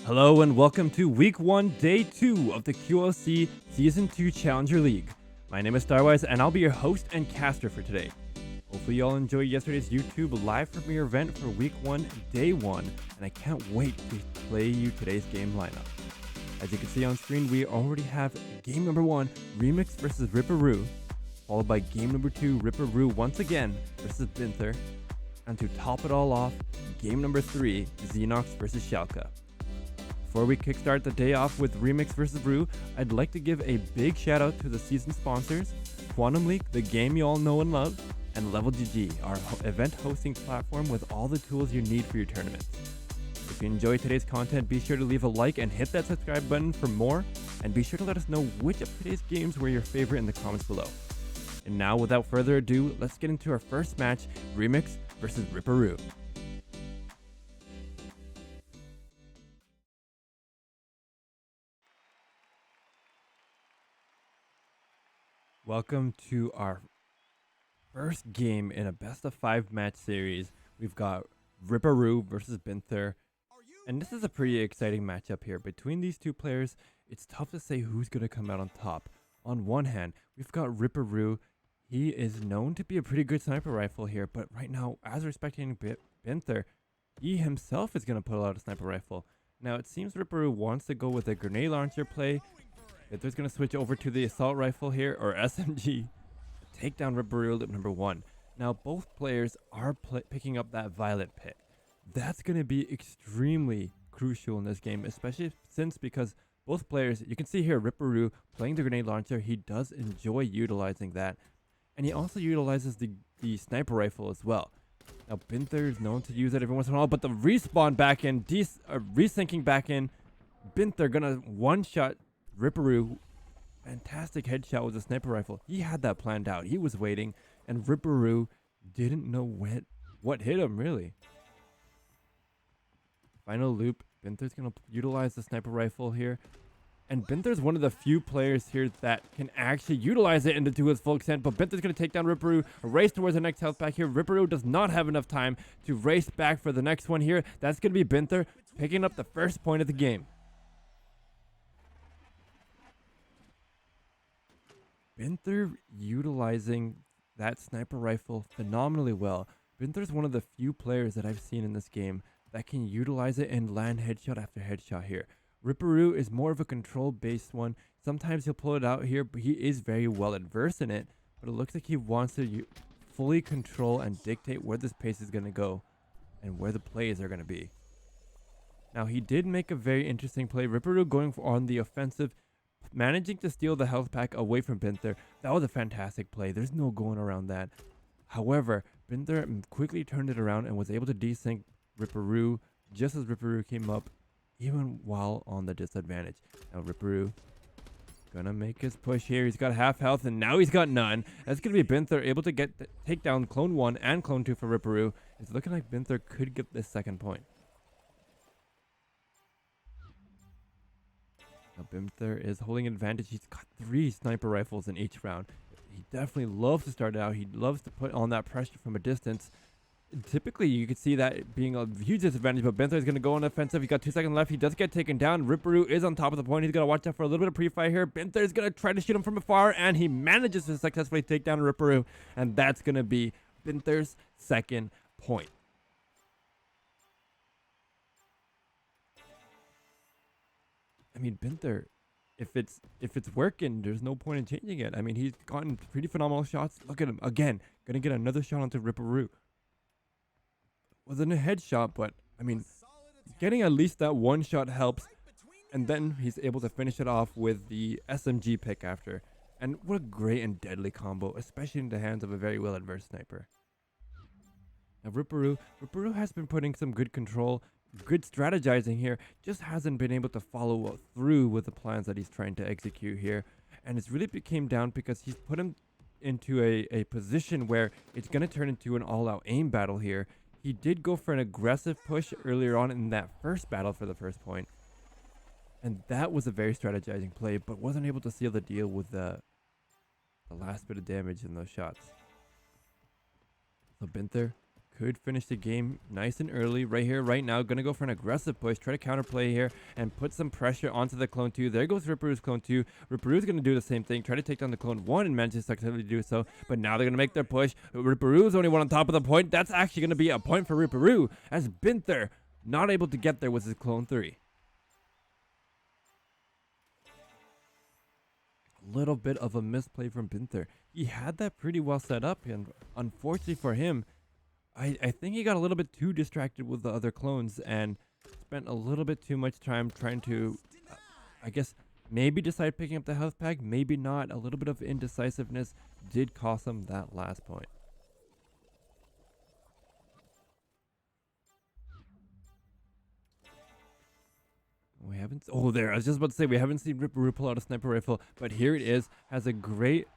Hello and welcome to Week 1, Day 2 of the QLC Season 2 Challenger League. My name is Starwise and I'll be your host and caster for today. Hopefully you all enjoyed yesterday's YouTube live premiere event for Week 1, Day 1, and I can't wait to play you today's game lineup. As you can see on screen, we already have game number 1, Remix versus Ripperoo, followed by game number 2, Ripperoo once again versus BYNTHER, and to top it all off, game number 3, Xenox versus Shalkka. Before we kickstart the day off with Remix vs. Roo, I'd like to give a big shout out to the season sponsors, Quantum League, the game you all know and love, and Level GG, our event hosting platform with all the tools you need for your tournaments. If you enjoyed today's content, be sure to leave a like and hit that subscribe button for more, and be sure to let us know which of today's games were your favorite in the comments below. And now, without further ado, let's get into our first match, Remix vs. Ripperoo. Welcome to our first game in a best of 5 match series. We've got Ripperoo versus BYNTHER, and this is a pretty exciting matchup here. Between these two players, it's tough to say who's going to come out on top. On one hand, we've got Ripperoo. He is known to be a pretty good sniper rifle here, but right now, as respecting BYNTHER, he himself is going to put a lot of sniper rifle. Now, it seems Ripperoo wants to go with a grenade launcher play. BYNTHER's going to switch over to the assault rifle here, or SMG, take down Ripperoo lip number 1. Now, both players are picking up that violet pit. That's going to be extremely crucial in this game, especially because both players, you can see here, Ripperoo playing the grenade launcher, he does enjoy utilizing that. And he also utilizes the sniper rifle as well. Now, BYNTHER is known to use it every once in a while, but the respawn back in, resyncing back in, BYNTHER gonna one-shot Ripperoo. Fantastic headshot with a sniper rifle. He had that planned out. He was waiting, and Ripperoo didn't know what hit him, really. Final loop. BYNTHER's going to utilize the sniper rifle here. And BYNTHER's one of the few players here that can actually utilize it to its full extent. But BYNTHER's going to take down Ripperoo, race towards the next health pack here. Ripperoo does not have enough time to race back for the next one here. That's going to be BYNTHER picking up the first point of the game. BYNTHER utilizing that sniper rifle phenomenally well. BYNTHER's one of the few players that I've seen in this game that can utilize it and land headshot after headshot here. Ripperoo is more of a control-based one. Sometimes he'll pull it out here, but he is very well adverse in it. But it looks like he wants to fully control and dictate where this pace is going to go and where the plays are going to be. Now, he did make a very interesting play. Ripperoo going on the offensive, managing to steal the health pack away from BYNTHER. That was a fantastic play. There's no going around that. However, BYNTHER quickly turned it around and was able to desync Ripperoo just as Ripperoo came up, even while on the disadvantage. Now Ripperoo gonna make his push here. He's got half health and now he's got none. That's gonna be BYNTHER able to take down Clone 1 and Clone 2 for Ripperoo. It's looking like BYNTHER could get this second point. Now BYNTHER is holding advantage. He's got 3 sniper rifles in each round. He definitely loves to start out. He loves to put on that pressure from a distance. Typically, you could see that being a huge disadvantage, but BYNTHER is going to go on offensive. He's got 2 seconds left. He does get taken down. Ripperoo is on top of the point. He's going to watch out for a little bit of pre-fire here. BYNTHER is going to try to shoot him from afar, and he manages to successfully take down Ripperoo, and that's going to be BYNTHER's second point. I mean, BYNTHER, if it's working, there's no point in changing it. I mean, he's gotten pretty phenomenal shots. Look at him again, gonna get another shot onto Ripperoo. Wasn't a headshot, but I mean, getting at least that one shot helps, and then he's able to finish it off with the SMG pick after. And what a great and deadly combo, especially in the hands of a very well adverse sniper. Now Ripperoo has been putting some good control, good strategizing here, just hasn't been able to follow through with the plans that he's trying to execute here. And it's really came down because he's put him into a position where it's going to turn into an all-out aim battle here. He did go for an aggressive push earlier on in that first battle for the first point. And that was a very strategizing play, but wasn't able to seal the deal with the last bit of damage in those shots. So BYNTHER could finish the game nice and early right here, right now. Gonna go for an aggressive push, try to counterplay here and put some pressure onto the Clone 2. There goes Ripperu's Clone 2. Ripperu's gonna do the same thing, try to take down the Clone 1 and manage to successfully do so. But now they're gonna make their push. Ripperu's only one on top of the point. That's actually gonna be a point for Ripperu, as BYNTHER not able to get there with his Clone 3. Little bit of a misplay from BYNTHER. He had that pretty well set up, and unfortunately for him, I think he got a little bit too distracted with the other clones and spent a little bit too much time trying to, I guess, maybe decide picking up the health pack, maybe not. A little bit of indecisiveness did cost him that last point. We haven't. Oh, there. I was just about to say we haven't seen Ripperoo pull out a sniper rifle, but here it is. Has a great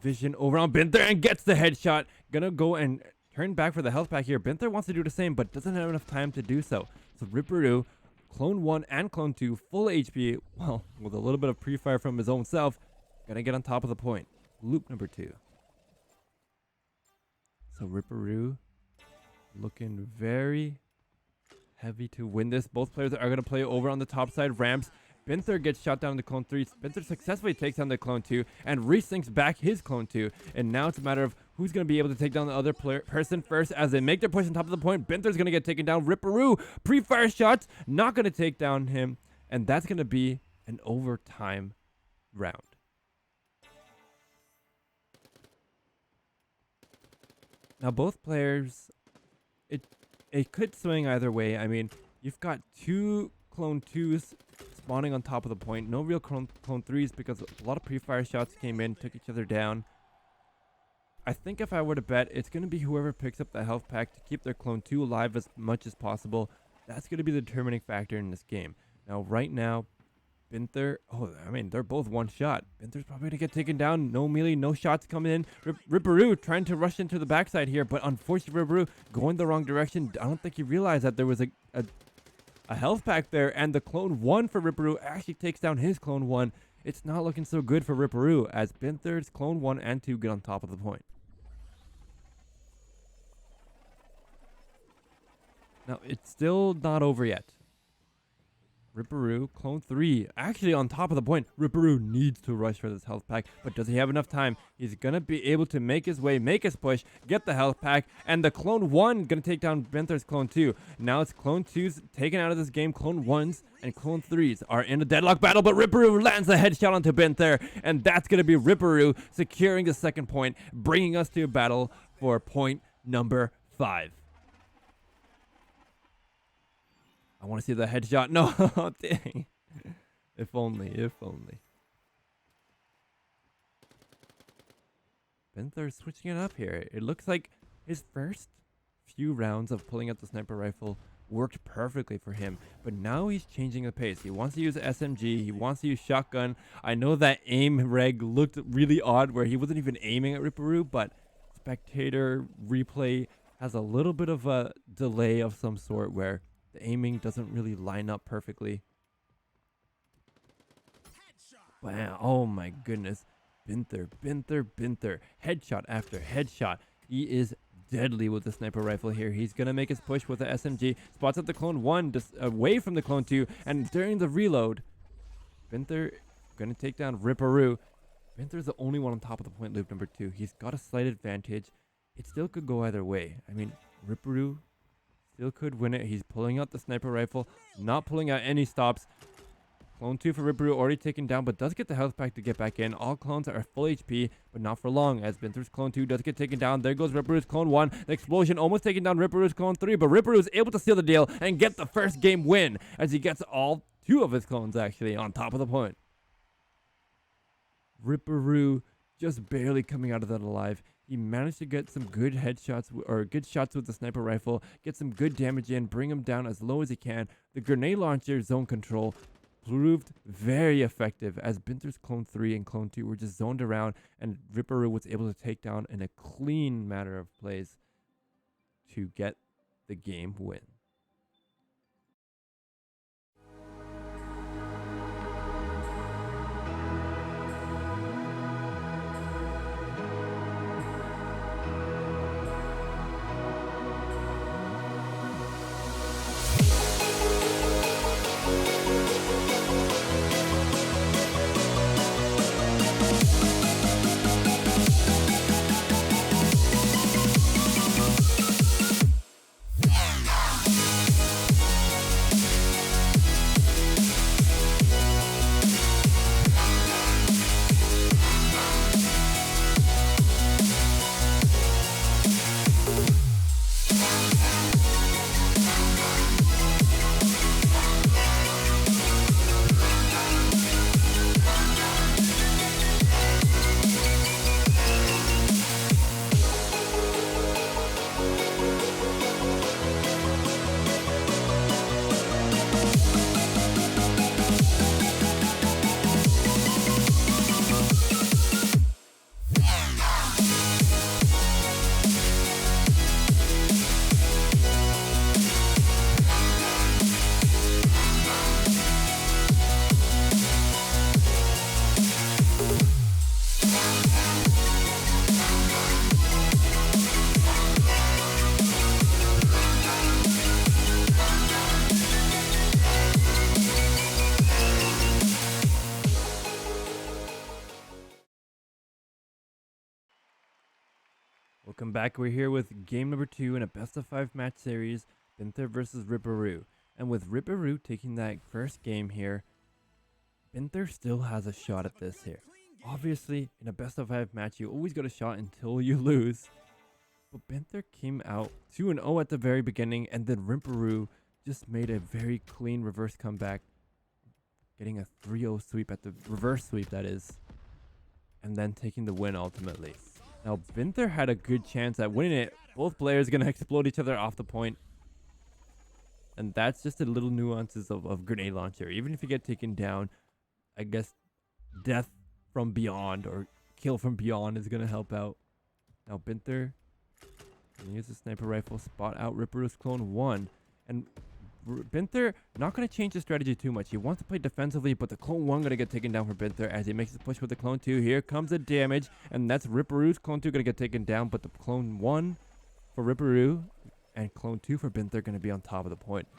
vision over on BYNTHER and gets the headshot. Gonna go and turn back for the health pack here. BYNTHER wants to do the same, but doesn't have enough time to do so. So Ripperoo, Clone 1 and Clone 2, full HP. Well, with a little bit of pre-fire from his own self, gonna get on top of the point. Loop number 2. So Ripperoo looking very heavy to win this. Both players are going to play over on the top side ramps. BYNTHER gets shot down in the Clone 3. BYNTHER successfully takes down the Clone 2 and resyncs back his Clone 2. And now it's a matter of who's going to be able to take down the other person first as they make their push on top of the point. BYNTHER's going to get taken down. Ripperoo, pre-fire shots, not going to take down him. And that's going to be an overtime round. Now both players, it could swing either way. I mean, you've got two Clone 2s spawning on top of the point. No real Clone 3s because a lot of pre-fire shots came in, took each other down. I think if I were to bet, it's going to be whoever picks up the health pack to keep their Clone 2 alive as much as possible. That's going to be the determining factor in this game. Now, right now, BYNTHER, they're both one shot. BYNTHER's probably going to get taken down. No melee, no shots coming in. Ripperoo trying to rush into the backside here, but unfortunately Ripperoo going the wrong direction. I don't think he realized that there was a health pack there, and the Clone 1 for Ripperoo actually takes down his Clone 1. It's not looking so good for Ripperoo as BYNTHER's Clone 1 and 2 get on top of the point. Now, it's still not over yet. Ripperoo, Clone 3, actually on top of the point. Ripperoo needs to rush for this health pack, but does he have enough time? He's going to be able to make his way, make his push, get the health pack, and the Clone 1 going to take down BYNTHER's Clone 2. Now it's Clone 2's taken out of this game. Clone 1s and Clone 3s are in a deadlock battle, but Ripperoo lands a headshot onto BYNTHER, and that's going to be Ripperoo securing the second point, bringing us to a battle for point number 5. I want to see the headshot. No, dang. If only, if only. BYNTHER switching it up here. It looks like his first few rounds of pulling out the sniper rifle worked perfectly for him, but now he's changing the pace. He wants to use SMG. He wants to use shotgun. I know that aim reg looked really odd where he wasn't even aiming at Ripperoo, but spectator replay has a little bit of a delay of some sort where the aiming doesn't really line up perfectly. Wow, oh my goodness. BYNTHER. Headshot after headshot. He is deadly with the sniper rifle here. He's going to make his push with the SMG. Spots up the Clone 1 just away from the Clone 2. And during the reload, BYNTHER going to take down Ripperoo. BYNTHER's the only one on top of the point loop number 2. He's got a slight advantage. It still could go either way. I mean, Ripperoo still could win it. He's pulling out the sniper rifle, not pulling out any stops. Clone 2 for Ripperoo already taken down, but does get the health pack to get back in. All clones are full HP, but not for long, as BYNTHER's Clone 2 does get taken down. There goes Ripperoo's Clone 1. The explosion almost taking down Ripperoo's Clone 3, but Ripperoo is able to seal the deal and get the first game win, as he gets all 2 of his clones actually on top of the point. Ripperoo just barely coming out of that alive. He managed to get some good headshots or good shots with the sniper rifle, get some good damage in, bring him down as low as he can. The grenade launcher zone control proved very effective as BYNTHER's Clone 3 and Clone 2 were just zoned around, and Ripperoo was able to take down in a clean matter of plays to get the game win. Welcome back. We're here with game number 2 in a best-of-5 match series, BYNTHER versus Ripperoo. And with Ripperoo taking that first game here, BYNTHER still has a shot at this here. Obviously, in a best-of-5 match, you always got a shot until you lose. But BYNTHER came out 2-0 at the very beginning, and then Ripperoo just made a very clean reverse comeback, getting a 3-0 sweep at the reverse sweep, that is, and then taking the win ultimately. Now, BYNTHER had a good chance at winning it. Both players going to explode each other off the point. And that's just the little nuances of grenade launcher. Even if you get taken down, I guess death from beyond or kill from beyond is going to help out. Now, BYNTHER can use the sniper rifle, spot out Ripperoo's clone 1. And BYNTHER not going to change the strategy too much. He wants to play defensively, but the clone 1 going to get taken down for BYNTHER as he makes his push with the clone 2. Here comes the damage, and that's Ripperoo's clone 2 going to get taken down, but the clone 1 for Ripperoo and clone 2 for BYNTHER going to be on top of the point.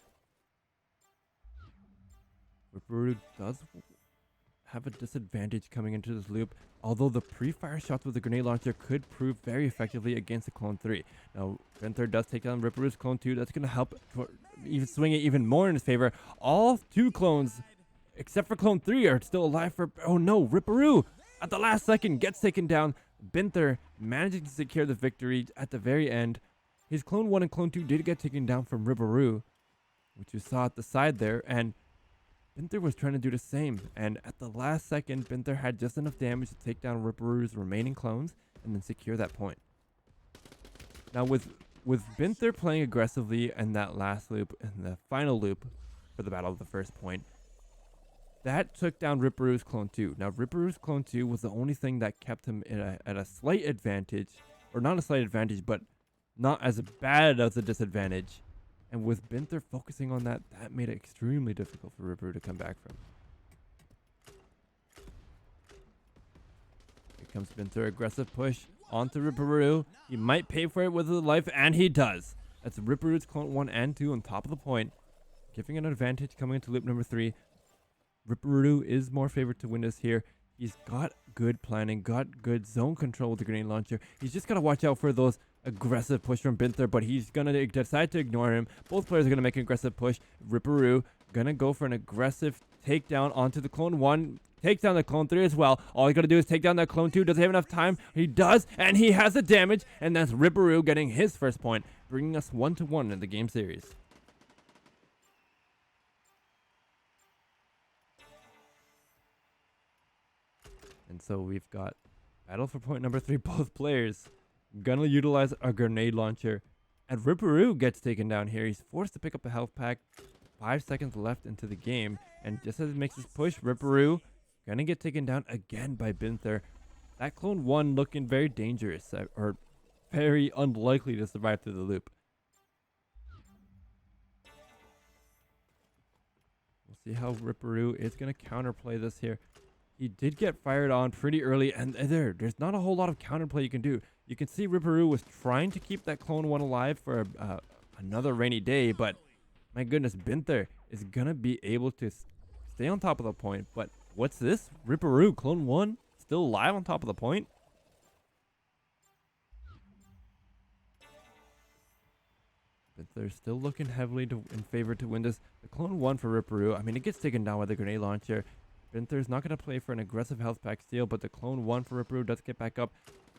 Ripperoo does have a disadvantage coming into this loop, although the pre-fire shots with the grenade launcher could prove very effectively against the clone 3. Now, BYNTHER does take down Ripperoo's clone 2. That's going to help even swing it even more in his favor. All 2 clones, except for clone 3, are still alive for... Oh no, Ripperoo at the last second gets taken down. BYNTHER managing to secure the victory at the very end. His clone 1 and clone 2 did get taken down from Ripperoo, which you saw at the side there, and BYNTHER was trying to do the same, and at the last second, BYNTHER had just enough damage to take down Ripperoo's remaining clones and then secure that point. Now with BYNTHER playing aggressively in that last loop, in the final loop for the battle of the first point, that took down Ripperoo's clone 2. Now Ripperoo's clone 2 was the only thing that kept him at a slight advantage, or not a slight advantage, but not as bad as a disadvantage. And with BYNTHER focusing on that, that made it extremely difficult for Ripperoo to come back from. Here comes BYNTHER, aggressive push onto Ripperoo. He might pay for it with his life, and he does. That's Ripperoo's clone 1 and 2 on top of the point, giving an advantage coming into loop number 3. Ripperoo is more favored to win this here. He's got good planning, got good zone control with the grenade launcher. He's just got to watch out for those aggressive push from BYNTHER, but he's going to decide to ignore him. Both players are going to make an aggressive push. Ripperoo going to go for an aggressive takedown onto the clone 1. Takes down the clone 3 as well. All he got to do is take down that clone 2. Does he have enough time? He does, and he has the damage, and that's Ripperoo getting his first point, bringing us 1-1 in the game series. And so we've got battle for point number 3. Both players gonna utilize a grenade launcher, and Ripperoo gets taken down here. He's forced to pick up a health pack. 5 seconds left into the game, and just as he makes his push, Ripperoo gonna get taken down again by BYNTHER. That clone 1 looking very dangerous, or very unlikely to survive through the loop. We'll see how Ripperoo is gonna counterplay this here. He did get fired on pretty early, and there's not a whole lot of counterplay you can do. You can see Ripperoo was trying to keep that clone 1 alive for another rainy day, but my goodness, BYNTHER is going to be able to stay on top of the point. But what's this? Ripperoo, clone 1, still alive on top of the point? BYNTHER still looking heavily in favor to win this. The clone 1 for Ripperoo, I mean, it gets taken down by the grenade launcher. BYNTHER's not going to play for an aggressive health pack steal, but the clone 1 for Ripperoo does get back up.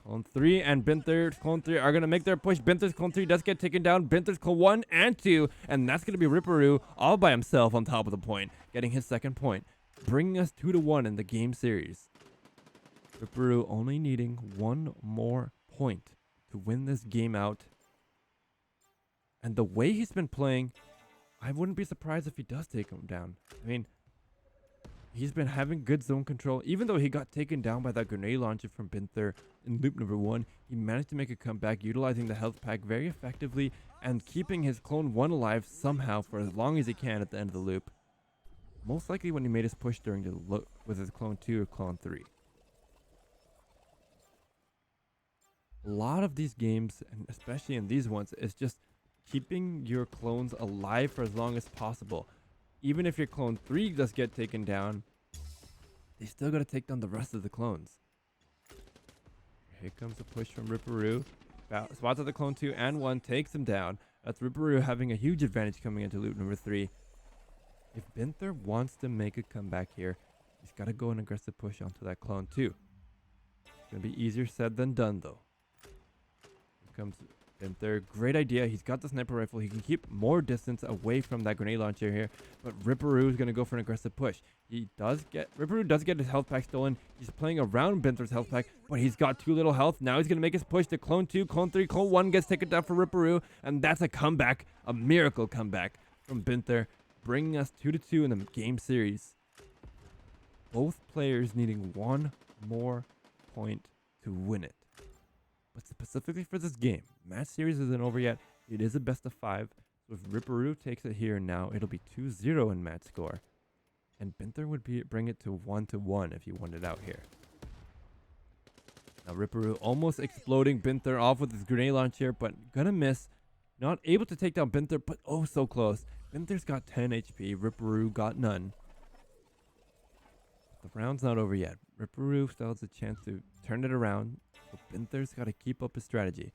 Clone 3 and BYNTHER's clone 3 are going to make their push. BYNTHER's clone 3 does get taken down. BYNTHER's clone 1 and 2, and that's going to be Ripperoo all by himself on top of the point, getting his second point, bringing us 2-1 in the game series. Ripperoo only needing 1 more point to win this game out. And the way he's been playing, I wouldn't be surprised if he does take him down. I mean, he's been having good zone control. Even though he got taken down by that grenade launcher from BYNTHER in loop number 1, he managed to make a comeback utilizing the health pack very effectively and keeping his clone 1 alive somehow for as long as he can at the end of the loop. Most likely when he made his push during the loop with his clone 2 or clone 3. A lot of these games, and especially in these ones, is just keeping your clones alive for as long as possible. Even if your clone 3 does get taken down, they still got to take down the rest of the clones. Here comes a push from Ripperoo. Spots at the clone 2 and 1, takes him down. That's Ripperoo having a huge advantage coming into loop number 3. If BYNTHER wants to make a comeback here, he's got to go an aggressive push onto that clone 2. It's going to be easier said than done, though. Here comes BYNTHER. Great idea. He's got the sniper rifle. He can keep more distance away from that grenade launcher here. But Ripperoo is going to go for an aggressive push. Ripperoo does get his health pack stolen. He's playing around BYNTHER's health pack, but he's got too little health. Now he's going to make his push to clone 2, clone 3, clone 1 gets taken down for Ripperoo. And that's a comeback, a miracle comeback from BYNTHER, bringing us 2-2 in the game series. Both players needing one more point to win it. But specifically for this game, match series isn't over yet. It is a best of 5. So if Ripperoo takes it here now, it'll be 2-0 in match score. And BYNTHER would bring it to 1-1 if he won it out here. Now Ripperoo almost exploding BYNTHER off with his grenade launcher, but gonna miss. Not able to take down BYNTHER, but oh so close. BYNTHER's got 10 HP, Ripperoo got none. The round's not over yet. Ripperoo still has a chance to turn it around, but BYNTHER's got to keep up his strategy.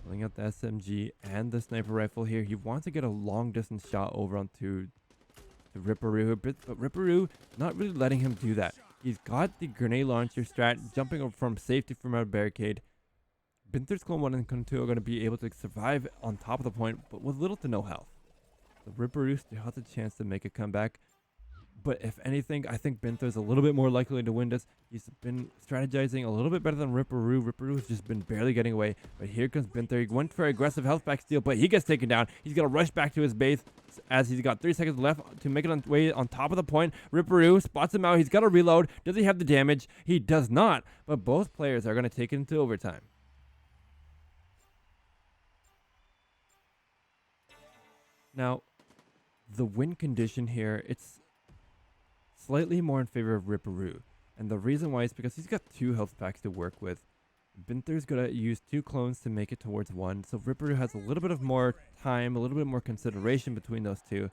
Pulling out the SMG and the sniper rifle here. He wants to get a long distance shot over onto Ripperoo, but Ripperoo not really letting him do that. He's got the grenade launcher strat, jumping up from safety from our barricade. BYNTHER's clone 1 and clone 2 are going to be able to survive on top of the point, but with little to no health. So Ripperoo still has a chance to make a comeback. But if anything, I think BYNTHER's a little bit more likely to win this. He's been strategizing a little bit better than Ripperoo. Ripperoo's just been barely getting away. But here comes BYNTHER. He went for aggressive health pack steal, but he gets taken down. He's going to rush back to his base as he's got 3 seconds left to make it on top of the point. Ripperoo spots him out. He's got to reload. Does he have the damage? He does not. But both players are going to take it into overtime. Now, the win condition here, it's slightly more in favor of Ripperoo. And the reason why is because he's got 2 health packs to work with. BYNTHER's going to use 2 clones to make it towards 1. So Ripperoo has a little bit of more time, a little bit more consideration between those 2.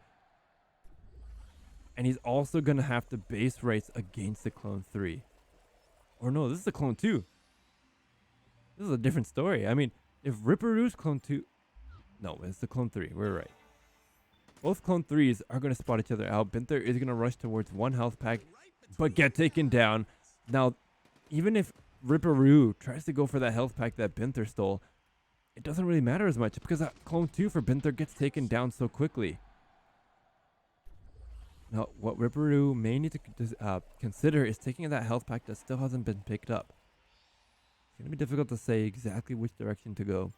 And he's also going to have to base race against the clone 3. Or no, this is the clone 2. This is a different story. I mean, if Ripperoo's clone 2... No, it's the clone 3. We're right. Both clone 3s are going to spot each other out. BYNTHER is going to rush towards 1 health pack, but get taken down. Now, even if Ripperoo tries to go for that health pack that BYNTHER stole, it doesn't really matter as much because that clone 2 for BYNTHER gets taken down so quickly. Now, what Ripperoo may need to consider is taking that health pack that still hasn't been picked up. It's going to be difficult to say exactly which direction to go.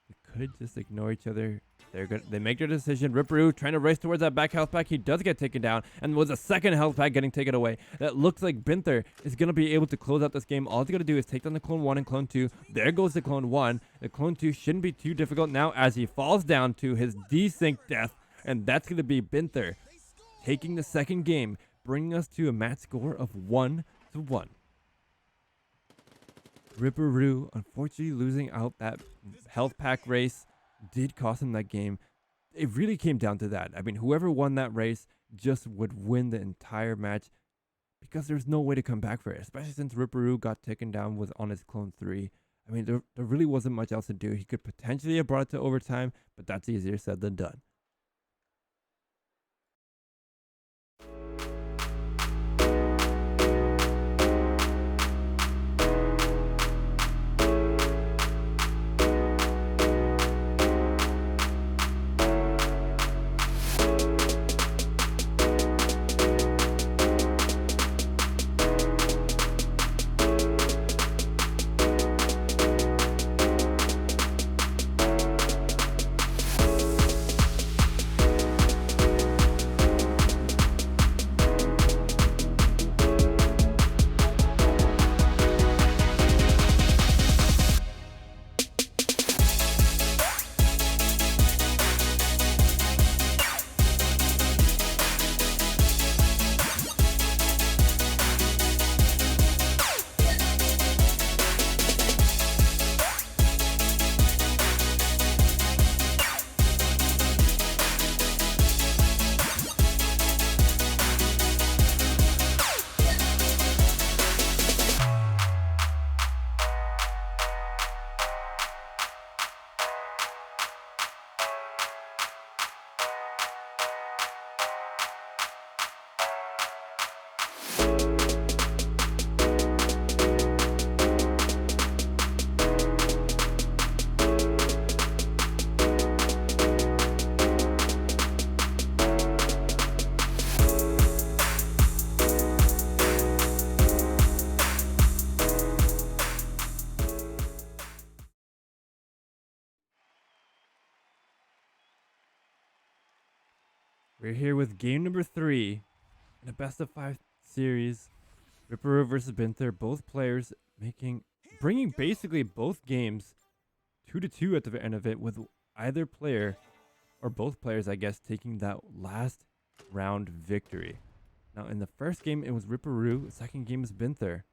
They could just ignore each other. They make their decision. Ripperoo trying to race towards that back health pack. He does get taken down, and was a second health pack getting taken away. That looks like BYNTHER is going to be able to close out this game. All he's got to do is take down the clone 1 and clone 2. There goes the clone 1. The clone 2 shouldn't be too difficult now as he falls down to his desync death, and that's going to be BYNTHER taking the second game, bringing us to a match score of 1-1. Ripperoo, unfortunately, losing out that health pack race did cost him that game. It really came down to that. I mean, whoever won that race just would win the entire match because there's no way to come back for it, especially since Ripperoo got taken down on his clone 3. I mean, there really wasn't much else to do. He could potentially have brought it to overtime, but that's easier said than done. We're here with game number 3 in a best of 5 series. Ripperoo versus BYNTHER. Both players bringing basically both games 2-2 at the end of it, with either player or both players, I guess, taking that last round victory. Now, in the first game, it was Ripperoo. The second game is BYNTHER.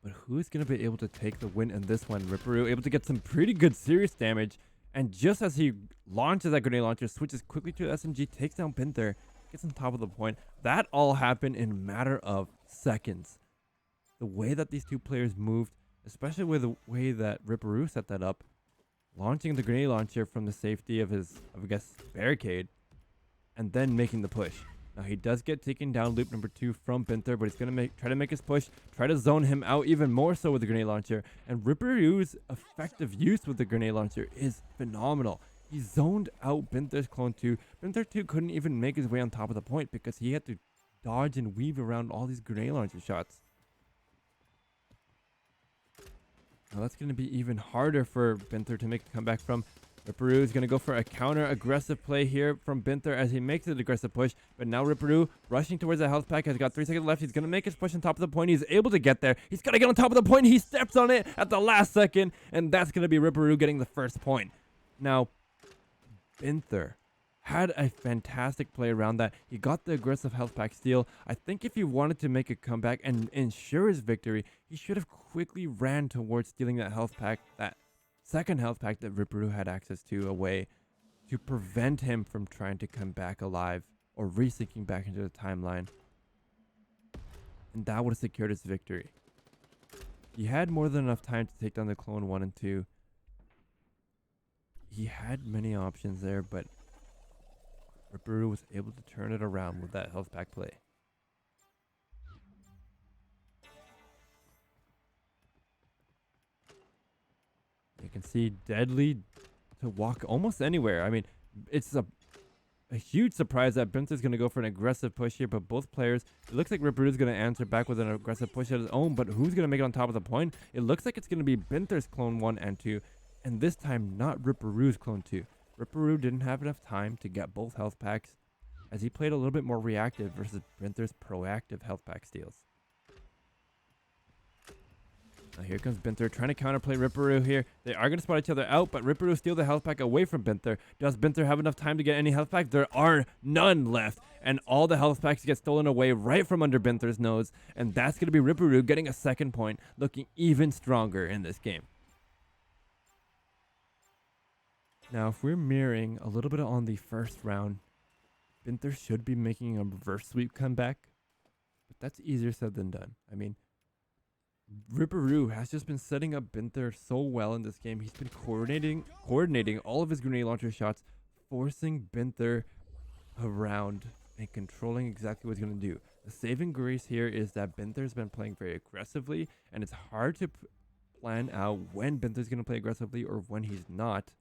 But who's going to be able to take the win in this one? Ripperoo able to get some pretty good serious damage. And just as he launches that grenade launcher, switches quickly to the SMG, takes down BYNTHER, gets on top of the point. That all happened in a matter of seconds. The way that these two players moved, especially with the way that Ripperoo set that up, launching the grenade launcher from the safety of his, I guess, barricade, and then making the push. Now, he does get taken down loop number 2 from BYNTHER, but he's going to try to make his push, try to zone him out even more so with the grenade launcher. And Ripperoo's effective use with the grenade launcher is phenomenal. He zoned out BYNTHER's clone 2. BYNTHER 2 couldn't even make his way on top of the point because he had to dodge and weave around all these grenade launcher shots. Now, that's going to be even harder for BYNTHER to make a comeback from. Ripperoo is going to go for a counter-aggressive play here from BYNTHER as he makes an aggressive push. But now Ripperoo rushing towards the health pack. Has got 3 seconds left. He's going to make his push on top of the point. He's able to get there. He's got to get on top of the point. He steps on it at the last second. And that's going to be Ripperoo getting the first point. Now, BYNTHER had a fantastic play around that. He got the aggressive health pack steal. I think if he wanted to make a comeback and ensure his victory, he should have quickly ran towards stealing that health pack, that second health pack that Ripperoo had access to away, to prevent him from trying to come back alive or resyncing back into the timeline. And that would have secured his victory. He had more than enough time to take down the clone 1 and 2. He had many options there, but Ripperoo was able to turn it around with that health pack play. You can see deadly to walk almost anywhere. I mean, it's a huge surprise that BYNTHER's going to go for an aggressive push here, but both players, it looks like Ripperoo's going to answer back with an aggressive push at his own, but who's going to make it on top of the point? It looks like it's going to be BYNTHER's clone 1 and 2, and this time not Ripperoo's clone 2. Ripperoo didn't have enough time to get both health packs, as he played a little bit more reactive versus BYNTHER's proactive health pack steals. Now here comes BYNTHER trying to counterplay Ripperoo here. They are going to spot each other out, but Ripperoo steals the health pack away from BYNTHER. Does BYNTHER have enough time to get any health packs? There are none left, and all the health packs get stolen away right from under BYNTHER's nose, and that's going to be Ripperoo getting a second point, looking even stronger in this game. Now, if we're mirroring a little bit on the first round, BYNTHER should be making a reverse sweep comeback, but that's easier said than done. I mean, Ripperoo has just been setting up BYNTHER so well in this game. He's been coordinating all of his grenade launcher shots, forcing BYNTHER around and controlling exactly what he's going to do. The saving grace here is that BYNTHER's been playing very aggressively, and it's hard to plan out when BYNTHER's going to play aggressively or when he's not.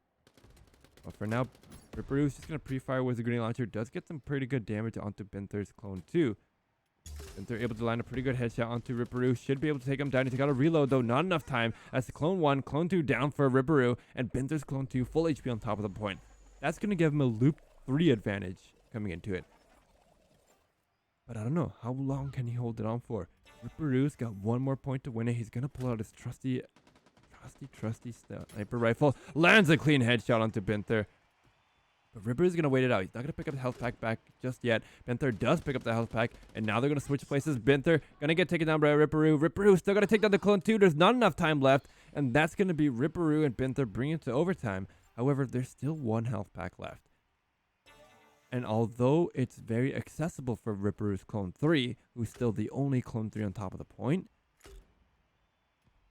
But for now, Ripperoo's just going to pre-fire with the grenade launcher. Does get some pretty good damage onto BYNTHER's clone 2. BYNTHER able to land a pretty good headshot onto Ripperoo. Should be able to take him down. He's got to reload, though. Not enough time. As the clone 1, clone 2 down for Ripperoo. And BYNTHER's clone 2 full HP on top of the point. That's going to give him a loop 3 advantage coming into it. But I don't know. How long can he hold it on for? Ripperoo's got one more point to win it. He's going to pull out his trusty sniper rifle. Lands a clean headshot onto BYNTHER. But Ripperoo's going to wait it out. He's not going to pick up the health pack back just yet. BYNTHER does pick up the health pack. And now they're going to switch places. BYNTHER going to get taken down by Ripperoo. Ripperoo still going to take down the clone 2. There's not enough time left. And that's going to be Ripperoo and BYNTHER bringing it to overtime. However, there's still one health pack left. And although it's very accessible for Ripperoo's clone 3, who's still the only clone 3 on top of the point,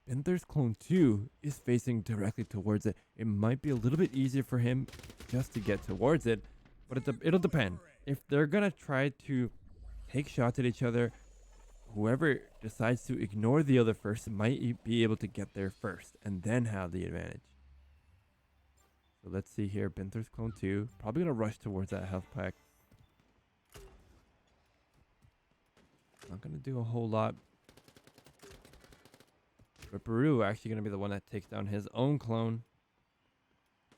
BYNTHER's clone 2 is facing directly towards it. It might be a little bit easier for him just to get towards it, but it'll depend. If they're going to try to take shots at each other, whoever decides to ignore the other first might be able to get there first and then have the advantage. So let's see here. BYNTHER's clone 2 probably going to rush towards that health pack. Not going to do a whole lot. Ripperoo actually going to be the one that takes down his own clone.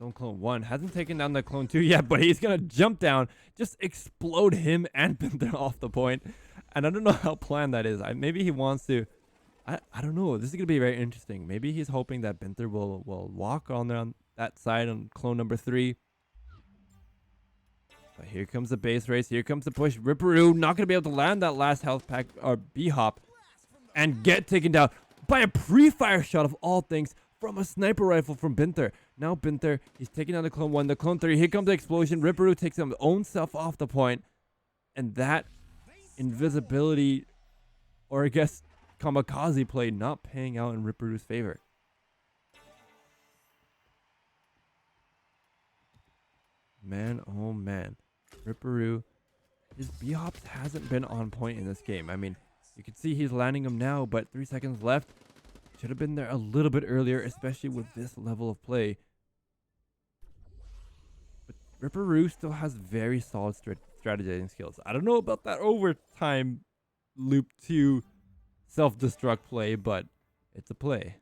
Stone Clone 1 hasn't taken down the Clone 2 yet, but he's going to jump down, just explode him and BYNTHER off the point. And I don't know how planned that is. Maybe he wants to... I don't know. This is going to be very interesting. Maybe he's hoping that BYNTHER will walk on that side on Clone number 3. But here comes the base race. Here comes the push. Ripperoo not going to be able to land that last health pack or B-hop and get taken down by a pre-fire shot of all things from a sniper rifle from BYNTHER. Now BYNTHER, he's taking down the Clone 1, the Clone 3. Here comes the explosion. Ripperoo takes his own self off the point. And that invisibility, or I guess kamikaze play, not paying out in Ripperoo's favor. Man, oh man. Ripperoo, his B-hops hasn't been on point in this game. I mean, you can see he's landing them now, but 3 seconds left. Should have been there a little bit earlier, especially with this level of play. But Ripperoo still has very solid strategizing skills. I don't know about that overtime loop 2 self-destruct play, but it's a play.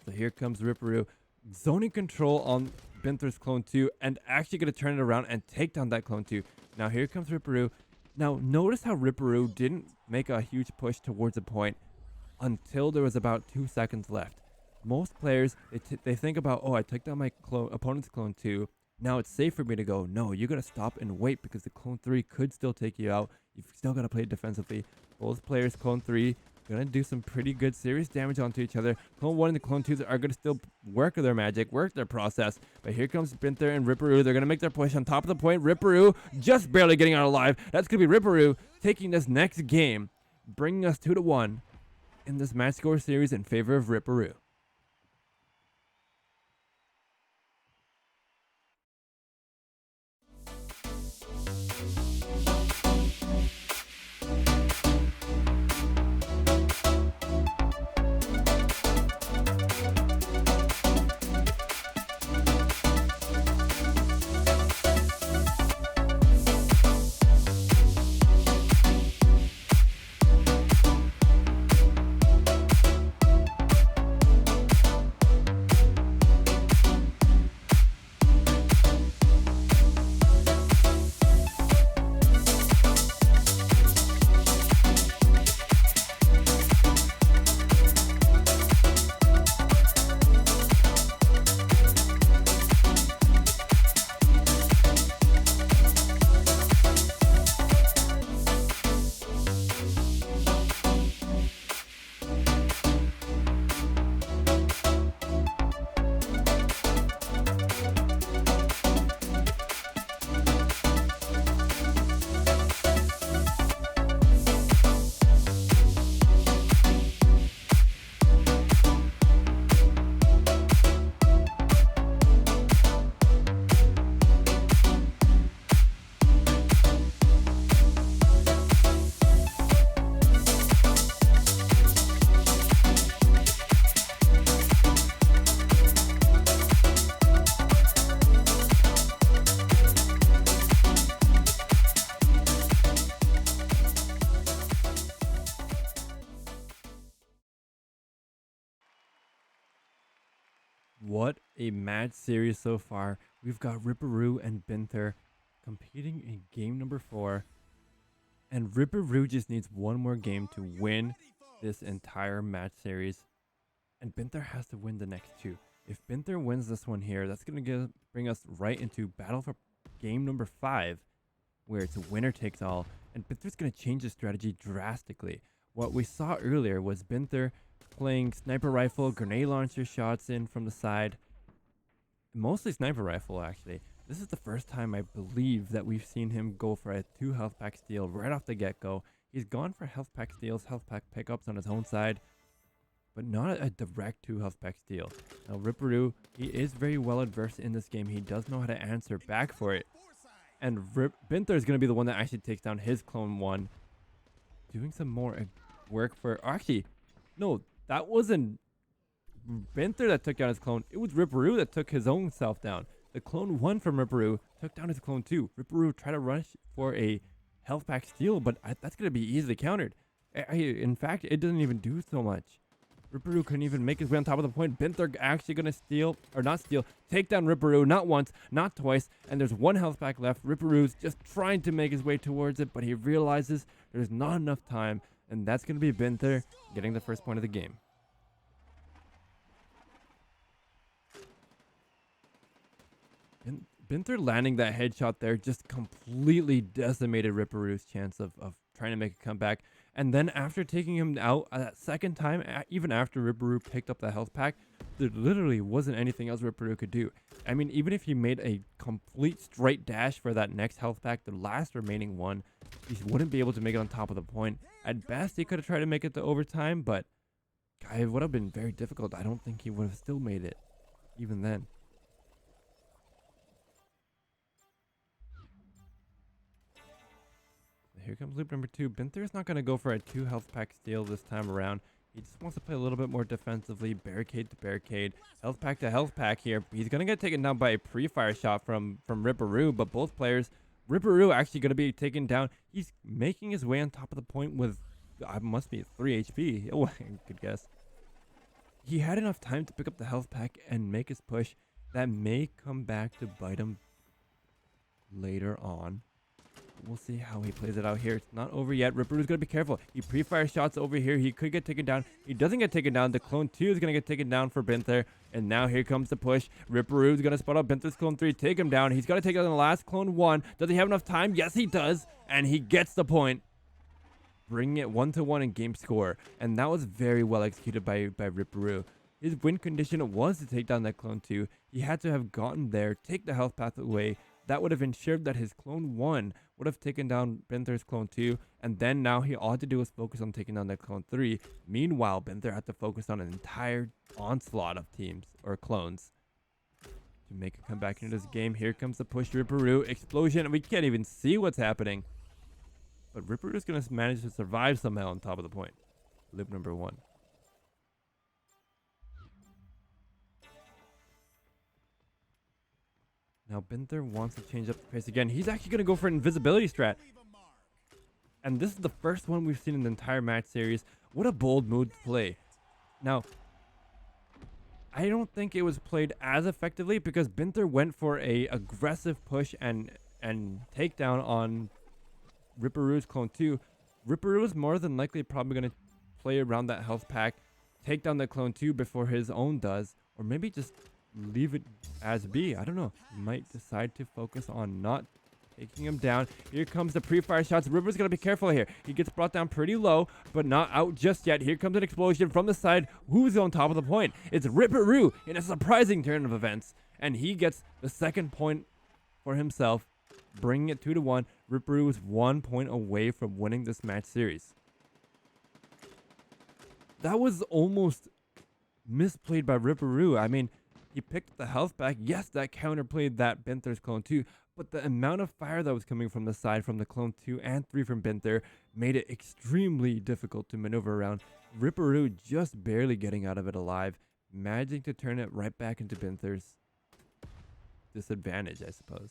So here comes Ripperoo, zoning control on BYNTHER's Clone 2 and actually going to turn it around and take down that Clone 2. Now here comes Ripperoo. Now notice how Ripperoo didn't make a huge push towards a point until there was about 2 seconds left. Most players, they think about, oh, I took down my opponent's Clone 2. Now it's safe for me to go. No, you got to stop and wait because the Clone 3 could still take you out. You've still got to play defensively. Both players, Clone 3, going to do some pretty good serious damage onto each other. Clone 1 and the Clone 2s are going to still work their magic, work their process. But here comes BYNTHER and Ripperoo. They're going to make their push on top of the point. Ripperoo just barely getting out alive. That's going to be Ripperoo taking this next game, bringing us 2-1 in this match score series in favor of Ripperoo. What a match series so far. We've got Ripperoo and BYNTHER competing in game number 4. And Ripperoo just needs one more game to win this entire match series. And BYNTHER has to win the next 2. If BYNTHER wins this one here, that's going to bring us right into battle for game number 5, where it's a winner takes all. And BYNTHER's going to change his strategy drastically. What we saw earlier was BYNTHER playing sniper rifle, grenade launcher shots in from the side. Mostly sniper rifle, actually. This is the first time I believe that we've seen him go for a 2 health pack steal right off the get-go. He's gone for health pack steals, health pack pickups on his own side, but not a direct 2 health pack steal. Now Ripperoo, he is very well adversed in this game. He does know how to answer back for it. And BYNTHER is going to be the one that actually takes down his Clone 1. Doing some more work for... Actually, no, that wasn't BYNTHER that took down his clone. It was Ripperoo that took his own self down. The Clone 1 from Ripperoo took down his Clone 2. Ripperoo tried to rush for a health pack steal, but that's going to be easily countered. In fact, it doesn't even do so much. Ripperoo couldn't even make his way on top of the point. BYNTHER actually going to steal, or not steal, take down Ripperoo, not once, not twice, and there's one health pack left. Ripperoo's just trying to make his way towards it, but he realizes there's not enough time, and that's going to be BYNTHER getting the first point of the game. BYNTHER landing that headshot there just completely decimated Ripperoo's chance of trying to make a comeback. And then after taking him out that second time, even after Ripperoo picked up the health pack, there literally wasn't anything else Ripperoo could do. I mean, even if he made a complete straight dash for that next health pack, the last remaining one, he wouldn't be able to make it on top of the point. At best, he could have tried to make it to overtime, but it would have been very difficult. I don't think he would have still made it, even then. Here comes loop number 2. BYNTHER is not going to go for a 2 health pack steal this time around. He just wants to play a little bit more defensively, barricade to barricade, health pack to health pack here. He's going to get taken down by a pre-fire shot from Ripperoo, but both players, Ripperoo actually going to be taken down. He's making his way on top of the point with, must be 3 HP. Oh, good guess. He had enough time to pick up the health pack and make his push. That may come back to bite him later on. We'll see how he plays it out here. It's not over yet. Ripperoo's going to be careful. He pre-fire shots over here. He could get taken down. He doesn't get taken down. The clone 2 is going to get taken down for BYNTHER. And now here comes the push. Ripperoo's going to spot up BYNTHER's clone 3. Take him down. He's got to take down the last clone 1. Does he have enough time? Yes, he does. And he gets the point. Bringing it 1-1 in game score. And that was very well executed by Ripperoo. His win condition was to take down that clone 2. He had to have gotten there, take the health path away. That would have ensured that his clone 1 would have taken down BYNTHER's clone 2, and then now all to do is focus on taking down that clone 3. Meanwhile, BYNTHER had to focus on an entire onslaught of teams, or clones, to make a comeback into this game. Here comes the push, Ripperoo, explosion, we can't even see what's happening. But Ripperoo is going to manage to survive somehow on top of the point. Loop number 1. Now BYNTHER wants to change up the pace again. He's actually going to go for an invisibility strat. And this is the first one we've seen in the entire match series. What a bold move to play. Now, I don't think it was played as effectively because BYNTHER went for a aggressive push and takedown on Ripperoo's clone 2. Ripperoo is more than likely probably going to play around that health pack, take down the clone 2 before his own does, or maybe just leave it as B. I don't know. He might decide to focus on not taking him down. Here comes the pre-fire shots. Ripperoo's got to be careful here. He gets brought down pretty low, but not out just yet. Here comes an explosion from the side. Who's on top of the point? It's Ripperoo in a surprising turn of events. And he gets the second point for himself, bringing it 2-1. Ripperoo is 1 point away from winning this match series. That was almost misplayed by Ripperoo. I mean, he picked the health back. Yes, that counterplayed that BYNTHER's clone 2, but the amount of fire that was coming from the side from the clone 2 and 3 from BYNTHER made it extremely difficult to maneuver around. Ripperoo just barely getting out of it alive, managing to turn it right back into BYNTHER's disadvantage, I suppose.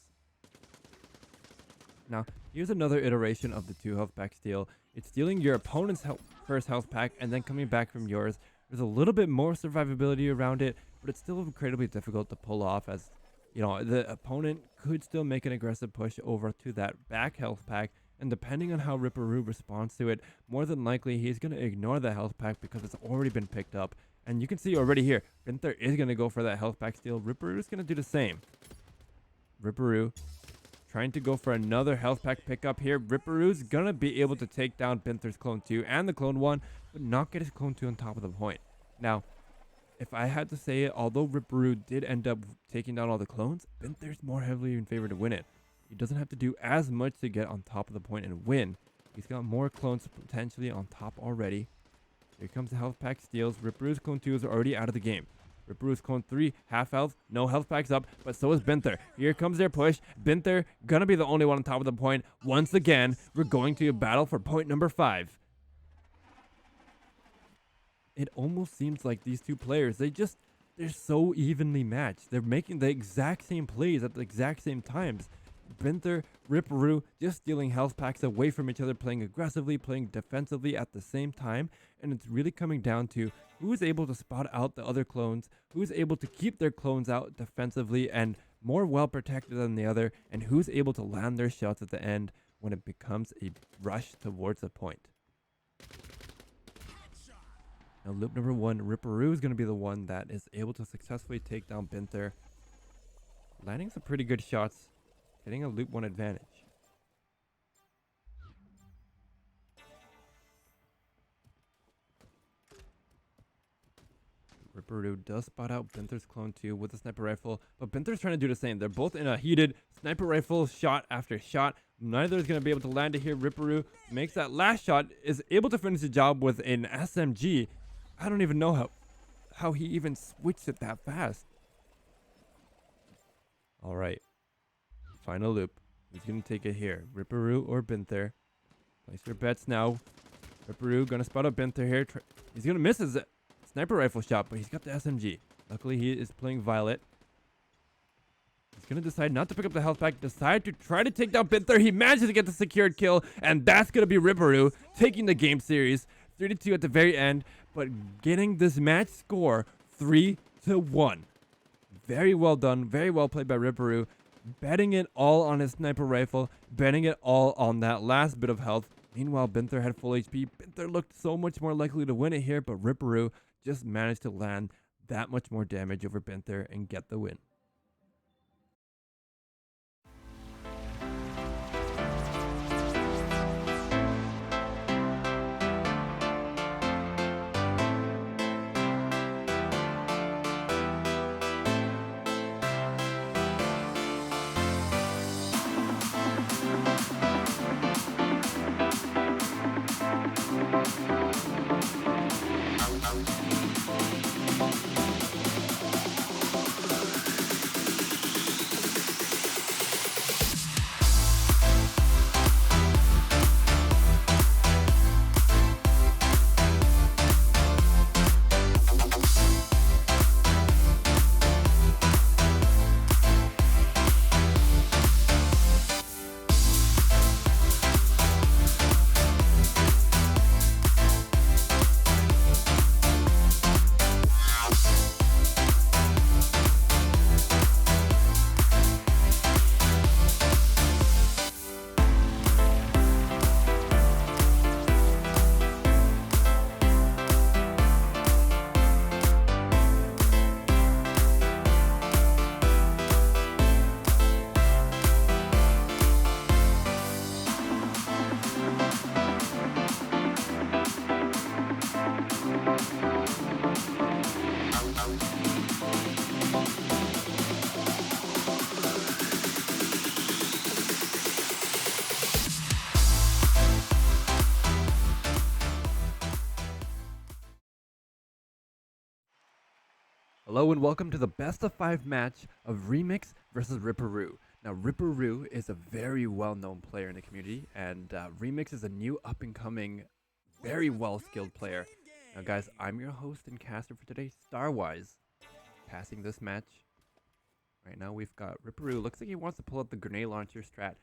Now, here's another iteration of the 2 health pack steal. It's stealing your opponent's first health pack and then coming back from yours. There's a little bit more survivability around it, but it's still incredibly difficult to pull off, as you know, the opponent could still make an aggressive push over to that back health pack, and depending on how Ripperoo responds to it, more than likely he's going to ignore the health pack because it's already been picked up. And you can see already here, BYNTHER is going to go for that health pack steal. Ripperoo is going to do the same. Ripperoo trying to go for another health pack pickup here. Ripperoo's going to be able to take down BYNTHER's clone 2 and the clone 1, but not get his clone 2 on top of the point. Now, if I had to say it, although Ripperoo did end up taking down all the clones, BYNTHER's more heavily in favor to win it. He doesn't have to do as much to get on top of the point and win. He's got more clones potentially on top already. Here comes the health pack steals. Ripperoo's clone 2s are already out of the game. Ripperoo's clone 3, half health, no health packs up, but so is BYNTHER. Here comes their push. BYNTHER gonna be the only one on top of the point. Once again, we're going to a battle for point number 5. It almost seems like these two players, they're so evenly matched. They're making the exact same plays at the exact same times. BYNTHER, Ripperoo, just stealing health packs away from each other, playing aggressively, playing defensively at the same time. And it's really coming down to who's able to spot out the other clones, who's able to keep their clones out defensively and more well protected than the other, and who's able to land their shots at the end when it becomes a rush towards a point. Now loop number 1, Ripperoo is going to be the one that is able to successfully take down BYNTHER, landing some pretty good shots, getting a loop 1 advantage. Ripperoo does spot out BYNTHER's clone too with a sniper rifle, but BYNTHER's trying to do the same. They're both in a heated sniper rifle shot after shot. Neither is going to be able to land it here. Ripperoo makes that last shot, is able to finish the job with an SMG. I don't even know how he even switched it that fast. All right, final loop. Who's going to take it here? Ripperoo or BYNTHER? Place your bets now. Ripperoo going to spot out BYNTHER here. He's going to miss his sniper rifle shot, but he's got the SMG. Luckily, he is playing Violet. He's going to decide not to pick up the health pack, decide to try to take down BYNTHER. He manages to get the secured kill, and that's going to be Ripperoo taking the game series. 3-2 at the very end, but getting this match score 3-1. Very well done, very well played by Ripperoo. Betting it all on his sniper rifle, betting it all on that last bit of health. Meanwhile, BYNTHER had full HP. BYNTHER looked so much more likely to win it here, but Ripperoo just managed to land that much more damage over BYNTHER and get the win. Hello and welcome to the best of 5 match of Remix versus Ripperoo. Now Ripperoo is a very well-known player in the community, and Remix is a new up-and-coming, very well-skilled player. Now guys, I'm your host and caster for today, Starwise, passing this match. Right now we've got Ripperoo. Looks like he wants to pull out the grenade launcher strat,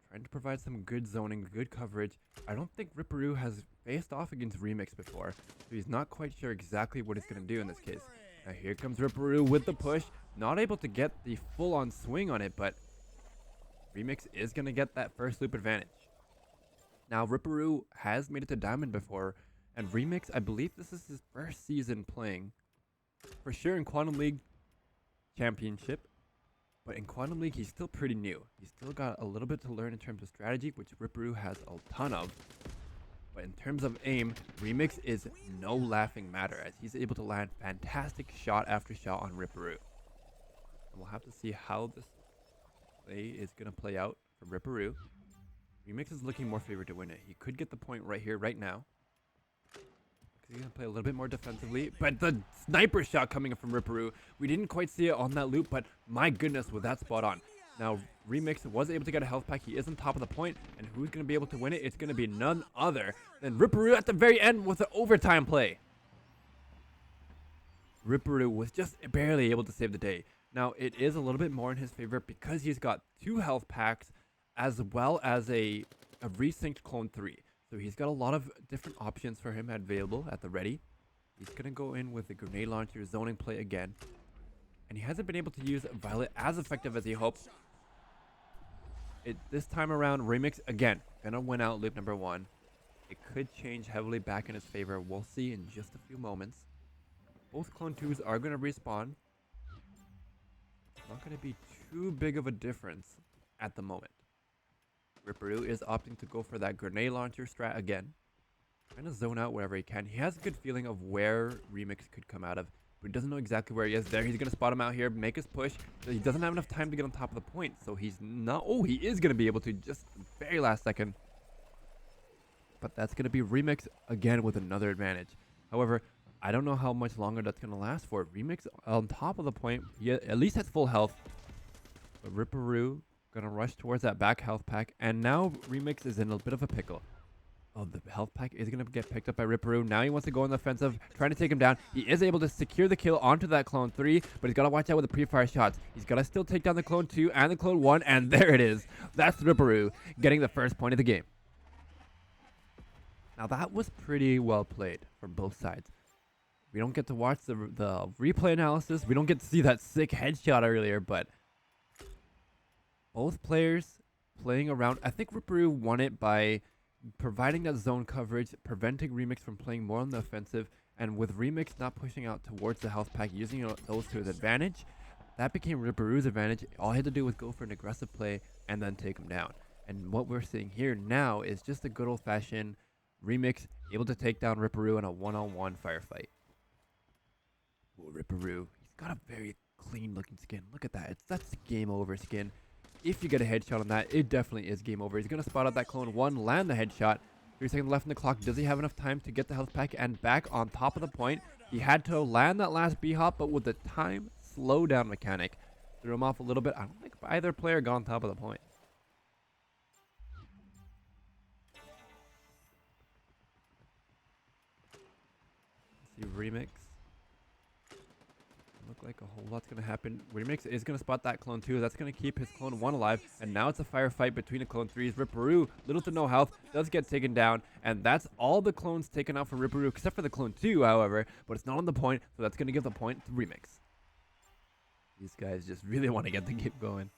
trying to provide some good zoning, good coverage. I don't think Ripperoo has faced off against Remix before, so he's not quite sure exactly what he's going to do in this case. Now here comes Ripperoo with the push, not able to get the full-on swing on it, but Remix is going to get that first loop advantage. Now Ripperoo has made it to Diamond before, and Remix, I believe this is his first season playing. For sure in Quantum League Championship, but in Quantum League he's still pretty new. He's still got a little bit to learn in terms of strategy, which Ripperoo has a ton of. But in terms of aim, Remix is no laughing matter, as he's able to land fantastic shot after shot on Ripperoo. And we'll have to see how this play is going to play out for Ripperoo. Remix is looking more favored to win it. He could get the point right here, right now. He's going to play a little bit more defensively. But the sniper shot coming from Ripperoo, we didn't quite see it on that loop, but my goodness, was that spot on. Now, Remix was able to get a health pack. He is on top of the point, and who's going to be able to win it? It's going to be none other than Ripperoo at the very end with an overtime play. Ripperoo was just barely able to save the day. Now, it is a little bit more in his favor because he's got 2 health packs as well as a resynced Clone 3. So he's got a lot of different options for him available at the ready. He's going to go in with the grenade launcher zoning play again. And he hasn't been able to use Violet as effective as he hoped. This time around, Remix again going to win out loop number 1. It could change heavily back in his favor. We'll see in just a few moments. Both Clone 2s are going to respawn. Not going to be too big of a difference at the moment. Ripperoo is opting to go for that grenade launcher strat again. Trying to zone out wherever he can. He has a good feeling of where Remix could come out of, but he doesn't know exactly where he is. There, he's going to spot him out here, make his push. He doesn't have enough time to get on top of the point, so he's not... Oh, he is going to be able to just the very last second. But that's going to be Remix again with another advantage. However, I don't know how much longer that's going to last for. Remix on top of the point, he at least has full health. But Ripperoo going to rush towards that back health pack, and now Remix is in a bit of a pickle. Oh, the health pack is going to get picked up by Ripperoo. Now he wants to go on the offensive, trying to take him down. He is able to secure the kill onto that Clone 3, but he's got to watch out with the pre-fire shots. He's got to still take down the Clone 2 and the Clone 1, and there it is. That's Ripperoo getting the first point of the game. Now that was pretty well played from both sides. We don't get to watch the replay analysis. We don't get to see that sick headshot earlier, but both players playing around. I think Ripperoo won it by providing that zone coverage, preventing Remix from playing more on the offensive, and with Remix not pushing out towards the health pack, using those to his advantage, that became Ripperoo's advantage. All he had to do was go for an aggressive play and then take him down. And what we're seeing here now is just a good old-fashioned Remix able to take down Ripperoo in a one-on-one firefight. Oh, Ripperoo, he's got a very clean-looking skin. Look at that. That's game over skin. If you get a headshot on that, it definitely is game over. He's going to spot out that Clone 1, land the headshot. 3 seconds left in the clock. Does he have enough time to get the health pack and back on top of the point? He had to land that last B-hop, but with the time slowdown mechanic, threw him off a little bit. I don't think either player got on top of the point. Let's see, Remix. Look like a whole lot's going to happen. Remix is going to spot that Clone 2. That's going to keep his Clone 1 alive. And now it's a firefight between the Clone 3s. Ripperoo, little to no health, does get taken down. And that's all the clones taken out for Ripperoo, except for the Clone 2, however. But it's not on the point, so that's going to give the point to Remix. These guys just really want to get the game going.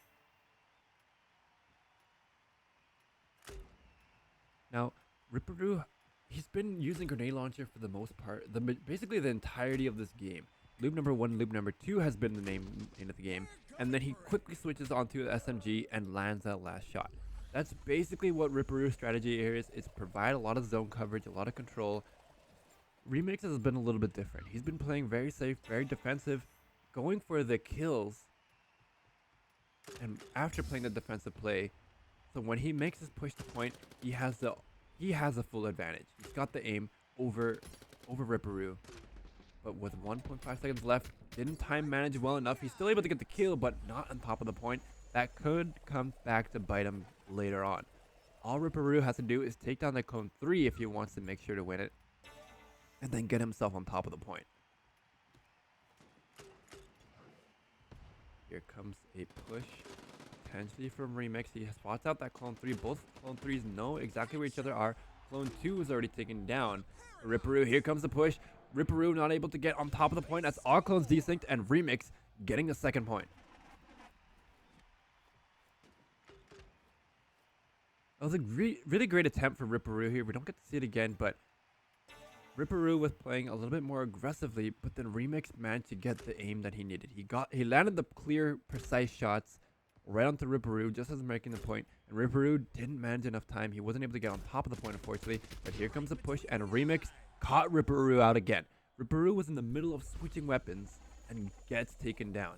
Now, Ripperoo, he's been using grenade launcher for the most part, basically the entirety of this game. Loop number 1, loop number 2 has been the name of the game, and then he quickly switches onto the SMG and lands that last shot. That's basically what Ripperoo's strategy here is provide a lot of zone coverage, a lot of control. Remix has been a little bit different. He's been playing very safe, very defensive, going for the kills, and after playing the defensive play, so when he makes his push to point, he has a full advantage. He's got the aim over Ripperoo. But with 1.5 seconds left, didn't time manage well enough. He's still able to get the kill, but not on top of the point. That could come back to bite him later on. All Ripperoo has to do is take down the Clone 3 if he wants to make sure to win it, and then get himself on top of the point. Here comes a push, potentially from Remix. He spots out that Clone 3. Both Clone 3s know exactly where each other are. Clone 2 is already taken down. Ripperoo, here comes the push. Ripperoo not able to get on top of the point. That's all clones desynced, and Remix getting the second point. That was a really great attempt for Ripperoo here. We don't get to see it again, but Ripperoo was playing a little bit more aggressively, but then Remix managed to get the aim that he needed. He landed the clear, precise shots right onto Ripperoo just as making the point, and Ripperoo didn't manage enough time. He wasn't able to get on top of the point, unfortunately, but here comes the push, and Remix caught Ripperoo out again. Ripperoo was in the middle of switching weapons and gets taken down.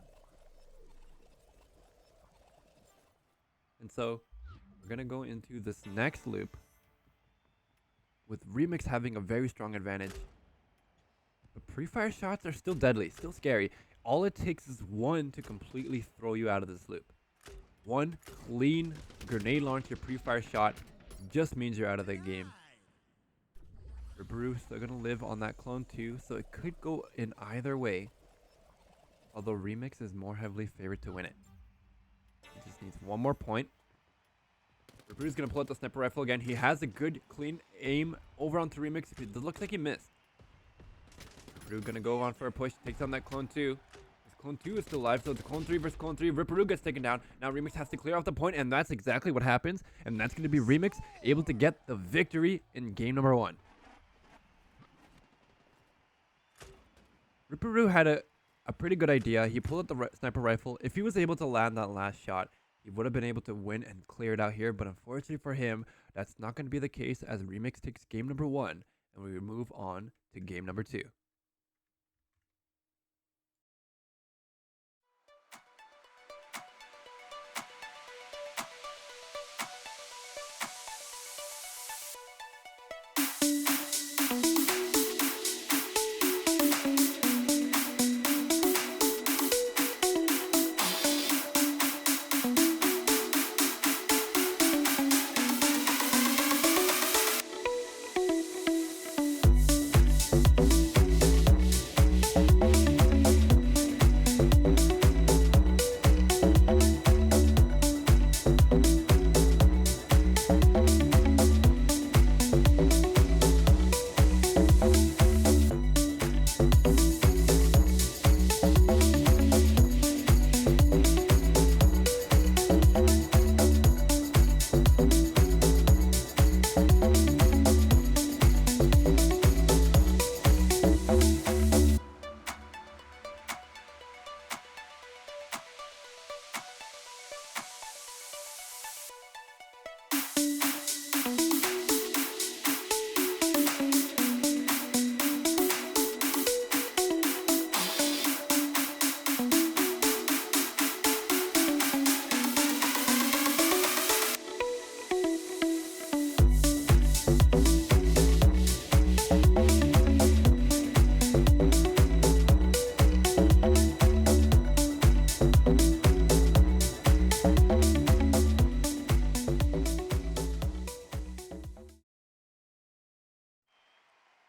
And so we're going to go into this next loop with Remix having a very strong advantage. The pre-fire shots are still deadly, still scary. All it takes is one to completely throw you out of this loop. One clean grenade launcher pre-fire shot just means you're out of the game. Ripperoo still going to live on that Clone 2, so it could go in either way. Although Remix is more heavily favored to win it. He just needs one more point. Ripperoo's going to pull out the sniper rifle again. He has a good, clean aim over onto Remix. It looks like he missed. Ripperoo gonna go on for a push, takes on that clone 2. This clone 2 is still alive, so it's clone 3 versus clone 3. Ripperoo gets taken down. Now Remix has to clear off the point, and that's exactly what happens. And that's gonna be Remix able to get the victory in game number 1. Ripperoo had a pretty good idea. He pulled out the sniper rifle. If he was able to land that last shot, he would have been able to win and clear it out here. But unfortunately for him, that's not going to be the case as Remix takes game number 1. And we move on to game number 2.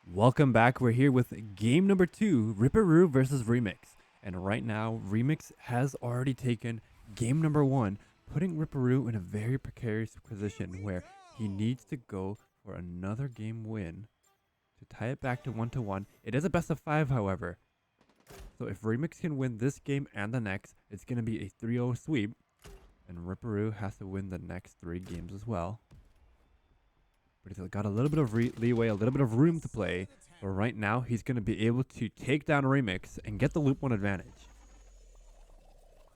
Welcome back. We're here with game number 2, Ripperoo versus Remix. And right now, Remix has already taken game number 1, putting Ripperoo in a very precarious position where he needs to go for another game win to tie it back to 1-1. It is a best of 5, however. So if Remix can win this game and the next, it's going to be a 3-0 sweep. And Ripperoo has to win the next 3 games as well. But he's got a little bit of leeway, a little bit of room to play. But right now, he's going to be able to take down Remix and get the loop 1 advantage.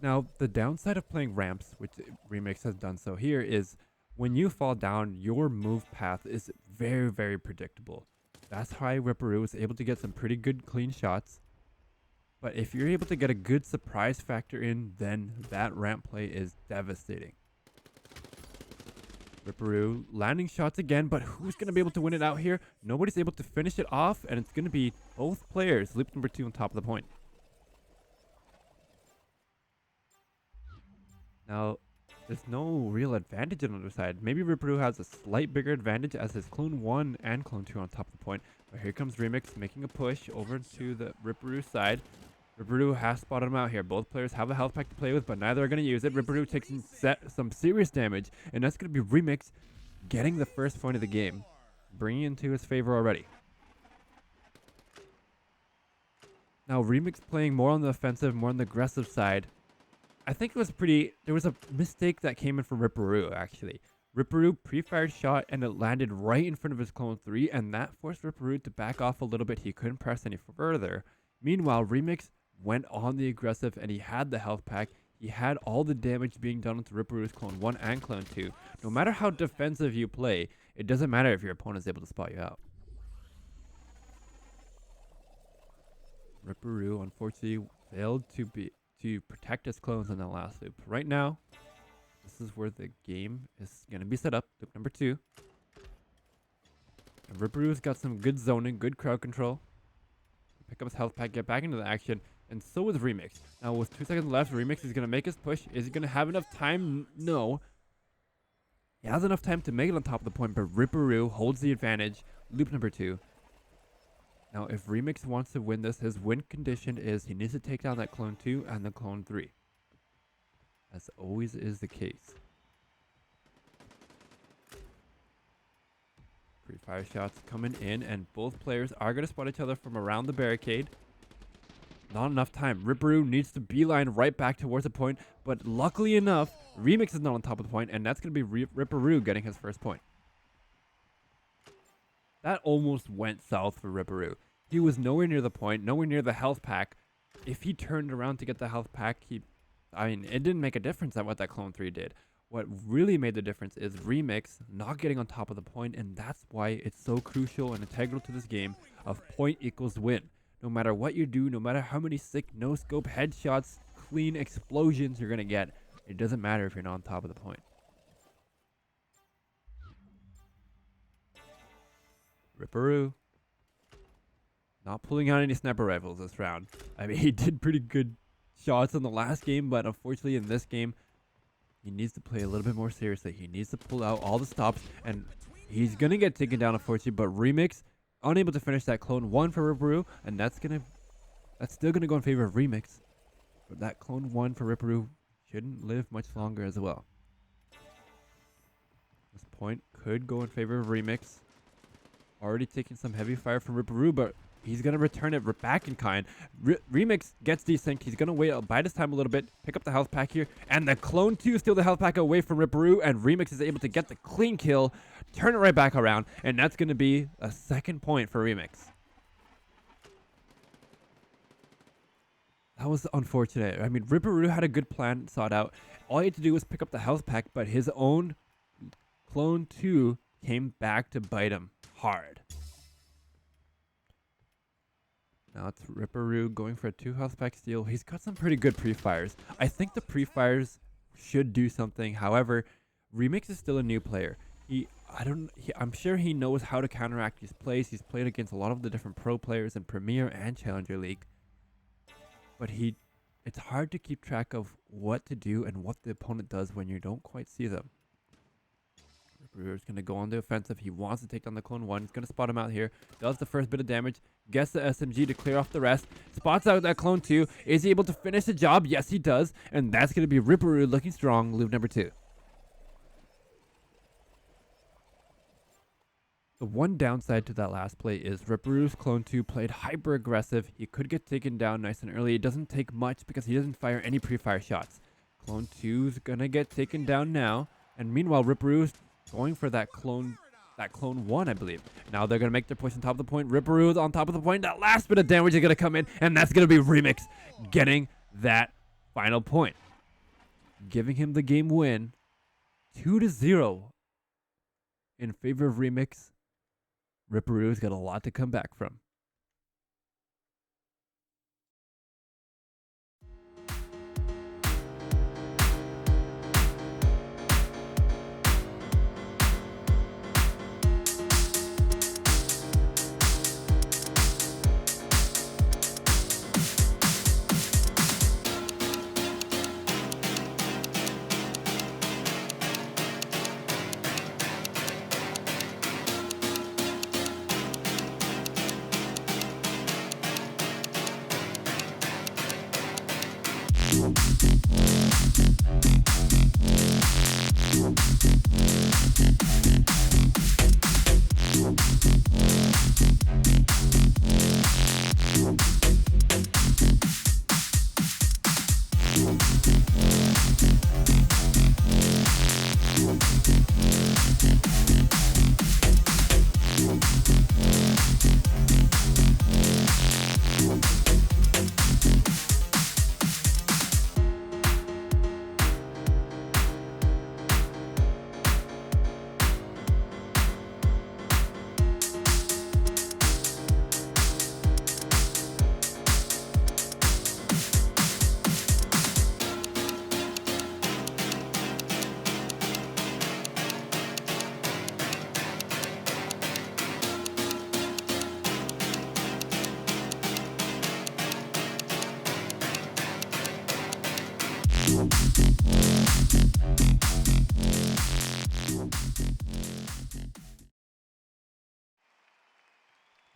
Now, the downside of playing ramps, which Remix has done so here, is when you fall down, your move path is very, very predictable. That's how Ripperoo was able to get some pretty good clean shots. But if you're able to get a good surprise factor in, then that ramp play is devastating. Ripperoo landing shots again, but who's going to be able to win it out here? Nobody's able to finish it off, and it's going to be both players, loop number 2 on top of the point. Now, there's no real advantage on the other side. Maybe Ripperoo has a slight bigger advantage as his clone 1 and clone 2 on top of the point. But here comes Remix making a push over to the Ripperoo side. Ripperoo has spotted him out here. Both players have a health pack to play with, but neither are going to use it. Ripperoo takes some serious damage, and that's going to be Remix getting the first point of the game, bringing it into his favor already. Now, Remix playing more on the offensive, more on the aggressive side. I think it was there was a mistake that came in from Ripperoo, actually. Ripperoo pre-fired shot, and it landed right in front of his clone 3, and that forced Ripperoo to back off a little bit. He couldn't press any further. Meanwhile, Remix went on the aggressive, and he had the health pack. He had all the damage being done with Ripperoo's clone 1 and clone 2. No matter how defensive you play, it doesn't matter if your opponent is able to spot you out. Ripperoo unfortunately failed to protect his clones in the last loop. Right now, this is where the game is going to be set up. Loop number 2. And Ripperoo's got some good zoning, good crowd control. Pick up his health pack, get back into the action. And so is Remix. Now with 2 seconds left, Remix is going to make his push. Is he going to have enough time? No. He has enough time to make it on top of the point, but Ripperoo holds the advantage. Loop number 2. Now if Remix wants to win this, his win condition is he needs to take down that clone 2 and the clone 3. As always is the case. Pre-fire shots coming in, and both players are going to spot each other from around the barricade. Not enough time. Ripperoo needs to beeline right back towards the point, but luckily enough, Remix is not on top of the point, and that's going to be Ripperoo getting his first point. That almost went south for Ripperoo. He was nowhere near the point, nowhere near the health pack. If he turned around to get the health pack, it didn't make a difference at what that Clone 3 did. What really made the difference is Remix not getting on top of the point, and that's why it's so crucial and integral to this game of point equals win. No matter what you do, no matter how many sick no-scope headshots, clean explosions you're going to get, it doesn't matter if you're not on top of the point. Ripperoo not pulling out any sniper rifles this round. I mean, he did pretty good shots in the last game, but unfortunately in this game, he needs to play a little bit more seriously. He needs to pull out all the stops, and he's going to get taken down, unfortunately, but Remix unable to finish that Clone 1 for Ripperoo, and that's still going to go in favor of Remix. But that Clone 1 for Ripperoo shouldn't live much longer as well. This point could go in favor of Remix. Already taking some heavy fire from Ripperoo, but he's going to return it back in kind. Remix gets desynced. He's going to wait, bide his time a little bit, pick up the health pack here, and the Clone 2 steal the health pack away from Ripperoo, and Remix is able to get the clean kill, turn it right back around, and that's going to be a second point for Remix. That was unfortunate. I mean, Ripperoo had a good plan sought out. All he had to do was pick up the health pack, but his own Clone 2 came back to bite him hard. Now it's Ripperoo going for a 2 health pack steal. He's got some pretty good pre-fires. I think the pre-fires should do something. However, Remix is still a new player. I'm sure he knows how to counteract these plays. He's played against a lot of the different pro players in Premier and Challenger League. But it's hard to keep track of what to do and what the opponent does when you don't quite see them. Ripperoo's going to go on the offensive. He wants to take down the Clone 1. He's going to spot him out here. Does the first bit of damage. Gets the SMG to clear off the rest. Spots out that Clone 2. Is he able to finish the job? Yes, he does. And that's going to be Ripperoo looking strong. Loop number 2. The one downside to that last play is Ripperoo's Clone 2 played hyper aggressive. He could get taken down nice and early. It doesn't take much because he doesn't fire any pre-fire shots. Clone 2's going to get taken down now. And meanwhile, Ripperoo's going for that Clone 1, I believe. Now they're going to make their push on top of the point. Ripperoo is on top of the point. That last bit of damage is going to come in, and that's going to be Remix getting that final point. Giving him the game win, 2-0 in favor of Remix. Ripperoo's got a lot to come back from.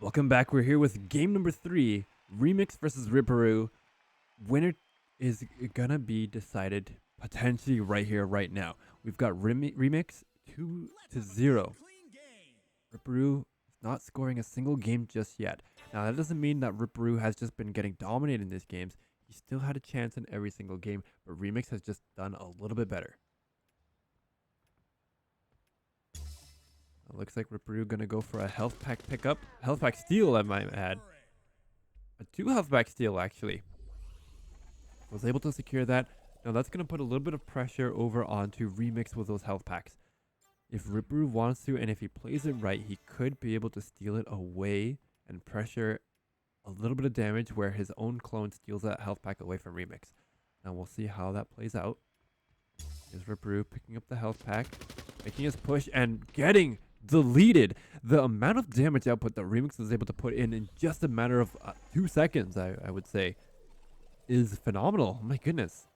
Welcome back. We're here with game number 3, Remix versus Ripperoo. Winner is gonna be decided potentially right here, right now. We've got Remix 2-0 Ripperoo is not scoring a single game just yet. Now, that doesn't mean that Ripperoo has just been getting dominated in these games. He still had a chance in every single game, but Remix has just done a little bit better. It looks like Ripperoo gonna go for a health pack pickup. Health pack steal, I might add. A 2 health pack steal, actually. Was able to secure that. Now that's gonna put a little bit of pressure over onto Remix with those health packs. If Ripperoo wants to, and if he plays it right, he could be able to steal it away and pressure a little bit of damage where his own clone steals that health pack away from Remix. Now we'll see how that plays out. Here's Ripperoo picking up the health pack, making his push and getting deleted. The amount of damage output that Remix was able to put in just a matter of 2 seconds, I would say, is phenomenal. Oh my goodness.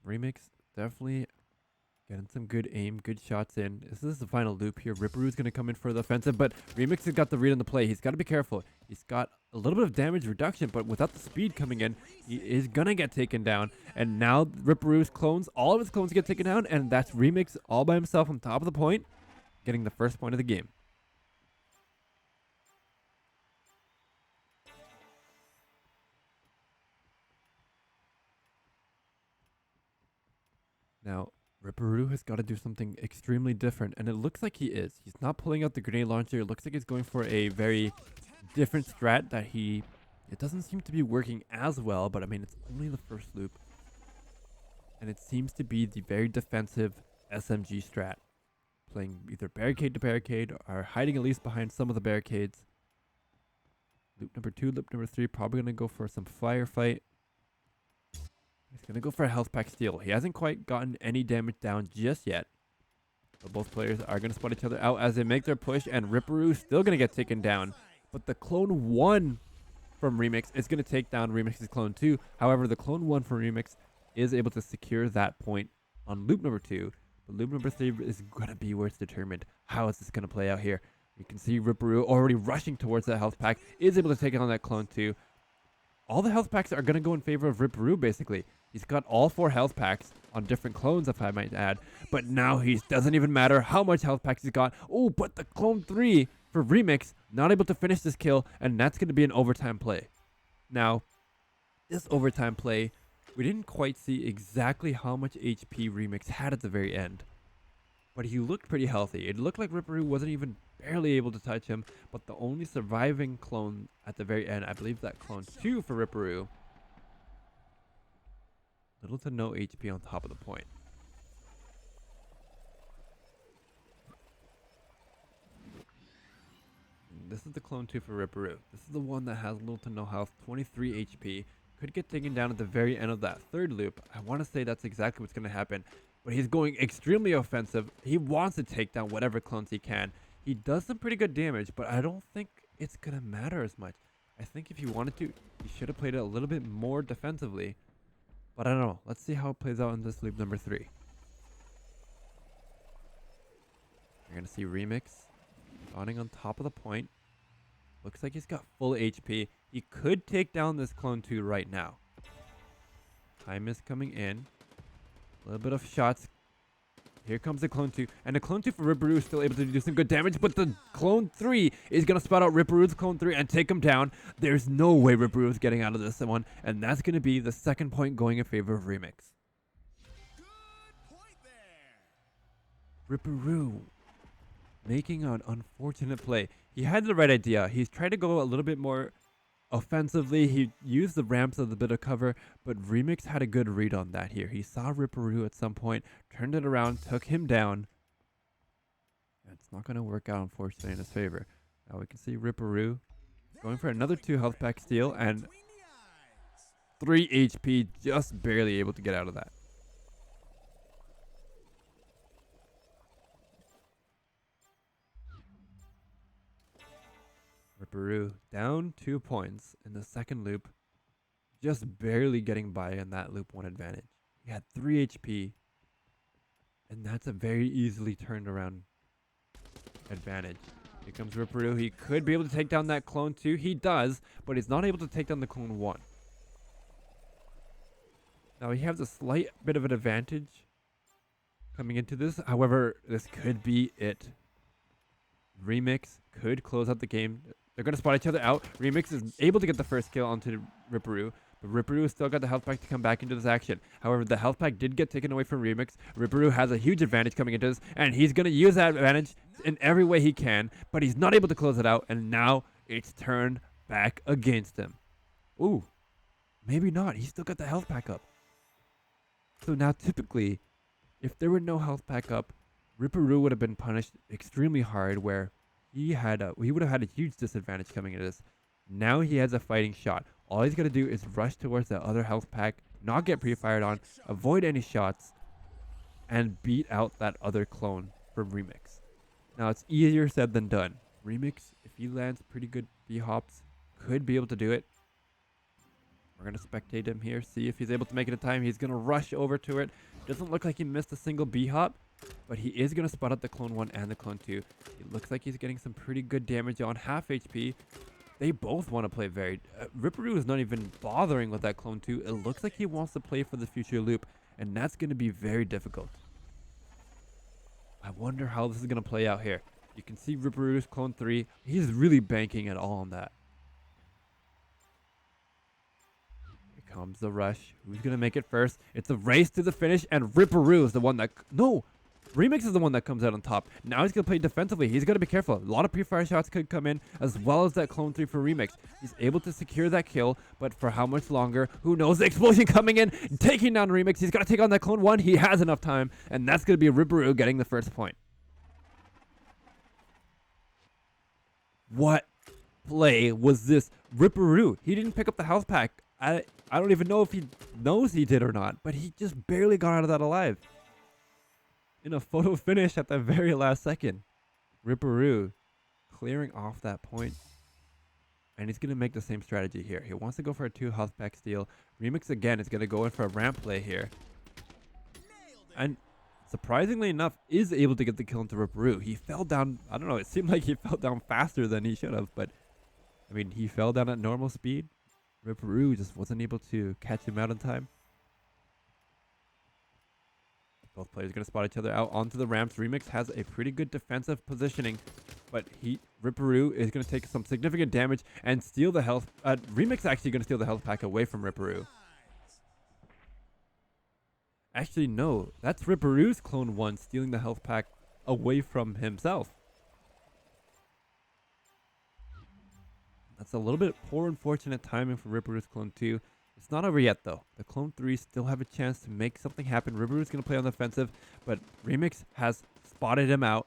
Remix definitely getting some good aim, good shots in. This is the final loop here. Ripperoo's going to come in for the offensive, but Remix has got the read on the play. He's got to be careful. He's got a little bit of damage reduction, but without the speed coming in, he is going to get taken down. And now Ripperoo's clones, all of his clones get taken down, and that's Remix all by himself on top of the point, getting the first point of the game. Now, Ripperoo has got to do something extremely different, and it looks like he is. He's not pulling out the grenade launcher. It looks like he's going for a very different strat that it doesn't seem to be working as well, but I mean, it's only the first loop. And it seems to be the very defensive SMG strat. Playing either barricade to barricade or hiding at least behind some of the barricades. Loop number 2, loop number 3, probably going to go for some firefight. He's going to go for a health pack steal. He hasn't quite gotten any damage down just yet. But both players are going to spot each other out as they make their push, and Ripperoo still going to get taken down. But the clone 1 from Remix is going to take down Remix's clone 2. However, the clone 1 from Remix is able to secure that point on loop number 2. But loop number 3 is going to be where it's determined. How is this going to play out here? You can see Ripperoo already rushing towards that health pack, is able to take on that clone 2. All the health packs are going to go in favor of Ripperoo, basically. He's got all 4 health packs on different clones, if I might add. But now he doesn't even matter how much health packs he's got. Oh, but the clone 3 for Remix, not able to finish this kill, and that's going to be an overtime play. Now, this overtime play, we didn't quite see exactly how much HP Remix had at the very end. But he looked pretty healthy. It looked like Ripperoo wasn't even barely able to touch him, but the only surviving clone at the very end, I believe that clone 2 for Ripperoo, little to no HP on top of the point. And this is the clone 2 for Ripperoo. This is the one that has little to no health, 23 HP. Could get taken down at the very end of that third loop. I want to say that's exactly what's going to happen. But he's going extremely offensive. He wants to take down whatever clones he can. He does some pretty good damage, but I don't think it's going to matter as much. I think if he wanted to, he should have played it a little bit more defensively. But I don't know. Let's see how it plays out in this loop number 3. You're going to see Remix spawning on top of the point. Looks like he's got full HP. He could take down this clone 2 right now. Time is coming in. A little bit of shots. Here comes the clone 2. And the clone 2 for Ripperoo is still able to do some good damage. But the clone 3 is going to spot out Ripperoo's clone 3 and take him down. There's no way Ripperoo is getting out of this one. And that's going to be the second point going in favor of Remix. Ripperoo making an unfortunate play. He had the right idea. He's tried to go a little bit more offensively. He used the ramps as a bit of cover, but Remix had a good read on that here. He saw Ripperoo at some point, turned it around, took him down. It's not going to work out, unfortunately, in his favor. Now we can see Ripperoo going for another 2 health pack steal, and 3 HP, just barely able to get out of that. Ripperoo down 2 points in the second loop, just barely getting by in that loop 1 advantage. He had 3 HP, and that's a very easily turned around advantage. Here comes Ripperoo. He could be able to take down that clone 2. He does, but he's not able to take down the clone 1. Now he has a slight bit of an advantage coming into this. However, this could be it. Remix could close out the game. They're going to spot each other out. Remix is able to get the first kill onto Ripperoo, but Ripperoo still got the health pack to come back into this action. However, the health pack did get taken away from Remix. Ripperoo has a huge advantage coming into this, and he's going to use that advantage in every way he can, but he's not able to close it out, and now it's turned back against him. Ooh, maybe not. He's still got the health pack up. So now typically, if there were no health pack up, Ripperoo would have been punished extremely hard, where he would have had a huge disadvantage coming into this. Now he has a fighting shot. All he's got to do is rush towards the other health pack, not get pre-fired on, avoid any shots, and beat out that other clone from Remix. Now it's easier said than done. Remix, if he lands pretty good B-hops, could be able to do it. We're going to spectate him here, see if he's able to make it in time. He's going to rush over to it. Doesn't look like he missed a single B-hop, but he is going to spot out the Clone 1 and the Clone 2. It looks like he's getting some pretty good damage on half HP. They both want to play very... Ripperoo is not even bothering with that Clone 2. It looks like he wants to play for the future loop, and that's going to be very difficult. I wonder how this is going to play out here. You can see Ripperoo's Clone 3. He's really banking it all on that. Here comes the rush. Who's going to make it first? It's a race to the finish, and Ripperoo is the one that... No! Remix is the one that comes out on top. Now he's going to play defensively. He's got to be careful. A lot of pre-fire shots could come in, as well as that Clone 3 for Remix. He's able to secure that kill, but for how much longer? Who knows? The explosion coming in, taking down Remix. He's got to take on that Clone 1. He has enough time, and that's going to be Ripperoo getting the first point. What play was this? Ripperoo, he didn't pick up the health pack. I don't even know if he knows he did or not, but he just barely got out of that alive. In a photo finish at the very last second. Ripperoo clearing off that point. And he's going to make the same strategy here. He wants to go for a 2 health pack steal. Remix again is going to go in for a ramp play here. And surprisingly enough, is able to get the kill into Ripperoo. He fell down, I don't know, it seemed like he fell down faster than he should have. But, I mean, he fell down at normal speed. Ripperoo just wasn't able to catch him out in time. Both players are going to spot each other out onto the ramps. Remix has a pretty good defensive positioning, but Ripperoo is going to take some significant damage and steal the health. Remix actually going to steal the health pack away from Ripperoo. Actually, no. That's Ripperoo's Clone 1 stealing the health pack away from himself. That's a little bit poor unfortunate timing for Ripperoo's Clone 2. It's not over yet, though. The Clone 3 still have a chance to make something happen. Ripperoo's going to play on the offensive, but Remix has spotted him out,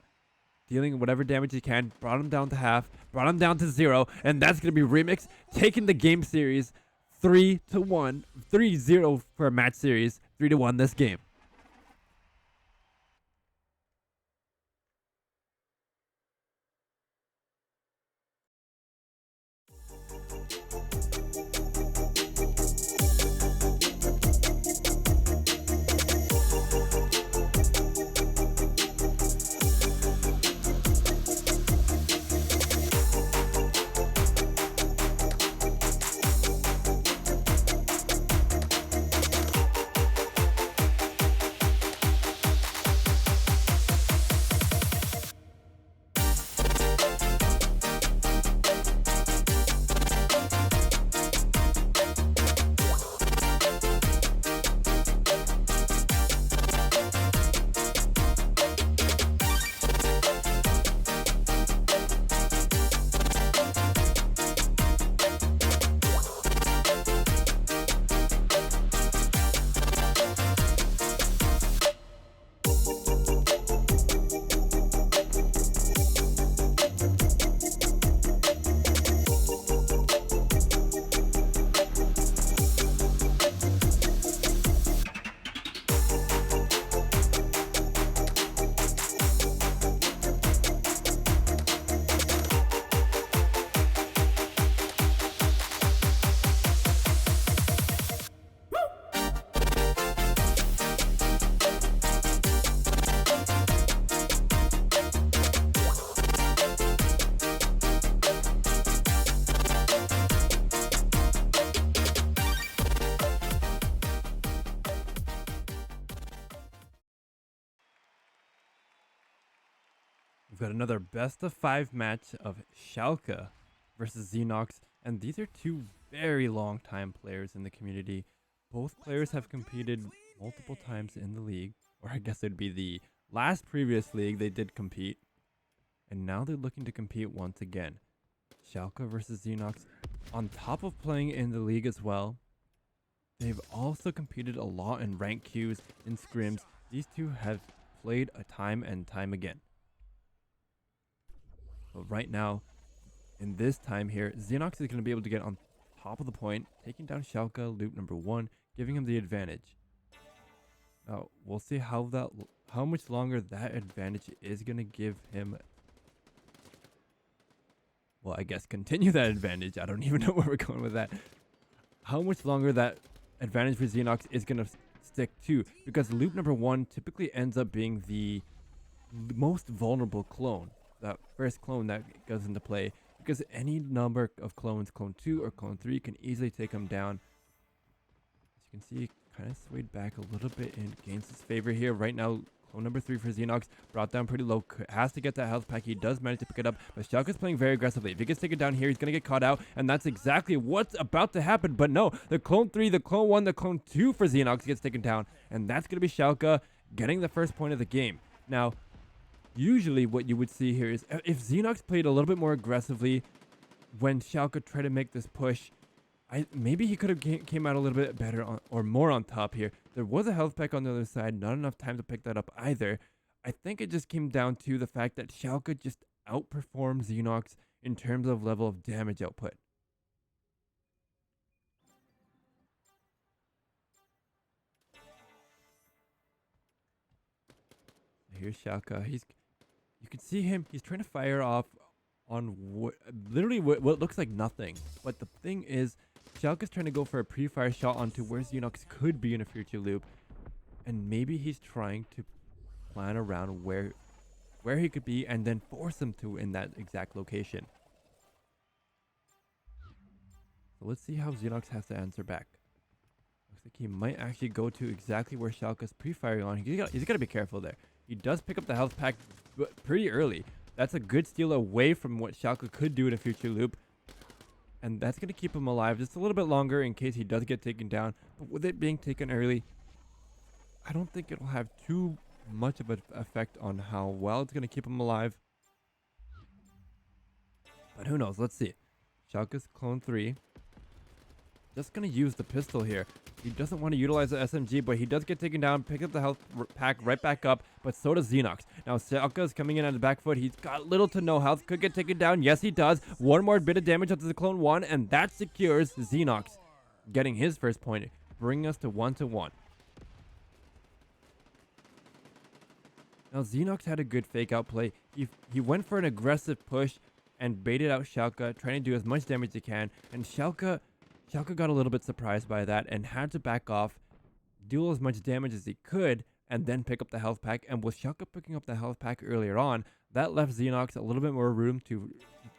dealing whatever damage he can, brought him down to half, brought him down to 0, and that's going to be Remix taking the game series 3-1, 3-0 for a match series, 3-1 this game. We've got another best of 5 match of Shalkka versus Xenox, and these are two very long time players in the community. Both players have competed multiple times in the league, or I guess it'd be the last previous league they did compete, and now they're looking to compete once again. Shalkka versus Xenox, on top of playing in the league as well, they've also competed a lot in rank queues, in scrims. These two have played a time and time again. But right now, in this time here, Xenox is going to be able to get on top of the point, taking down Shalkka, loop number 1, giving him the advantage. Now, we'll see how much longer that advantage is going to give him. Well, I guess continue that advantage. I don't even know where we're going with that. How much longer that advantage for Xenox is going to stick to, because loop number 1 typically ends up being the most vulnerable clone. That first clone that goes into play, because any number of clones, clone 2 or clone 3, can easily take him down. As you can see, kind of swayed back a little bit in GANE's favor here. Right now, clone number 3 for Xenox brought down pretty low, has to get that health pack. He does manage to pick it up, but Shalkka's playing very aggressively. If he gets taken down here, he's going to get caught out, and that's exactly what's about to happen. But no, the clone 3, the clone 1, the clone 2 for Xenox gets taken down, and that's going to be Shalkka getting the first point of the game. Now, usually what you would see here is if Xenox played a little bit more aggressively when Shalkka tried to make this push, maybe he could have came out a little bit better or more on top here. There was a health pack on the other side, not enough time to pick that up either. I think it just came down to the fact that Shalkka just outperformed Xenox in terms of level of damage output. Here's Shalkka. You can see him. He's trying to fire off on literally what looks like nothing. But the thing is, Shalkka's trying to go for a pre-fire shot onto where Xenox could be in a future loop, and maybe he's trying to plan around where he could be and then force him to in that exact location. So let's see how Xenox has to answer back. Looks like he might actually go to exactly where Shalkka's pre-firing on. He's got to be careful there. He does pick up the health pack pretty early. That's a good steal away from what Shalkka could do in a future loop. And that's going to keep him alive just a little bit longer in case he does get taken down. But with it being taken early, I don't think it'll have too much of an effect on how well it's going to keep him alive. But who knows? Let's see. Shalkka's clone 3. Just going to use the pistol here. He doesn't want to utilize the SMG, but he does get taken down, pick up the health pack right back up, but so does Xenox. Now, Shalkka is coming in on the back foot. He's got little to no health. Could get taken down. Yes, he does. One more bit of damage onto the clone 1, and that secures Xenox getting his first point, bringing us to 1-1. Now, Xenox had a good fake out play. He went for an aggressive push and baited out Shalkka, trying to do as much damage as he can, and Shalkka got a little bit surprised by that and had to back off, deal as much damage as he could, and then pick up the health pack. And with Shalkka picking up the health pack earlier on, that left Xenox a little bit more room to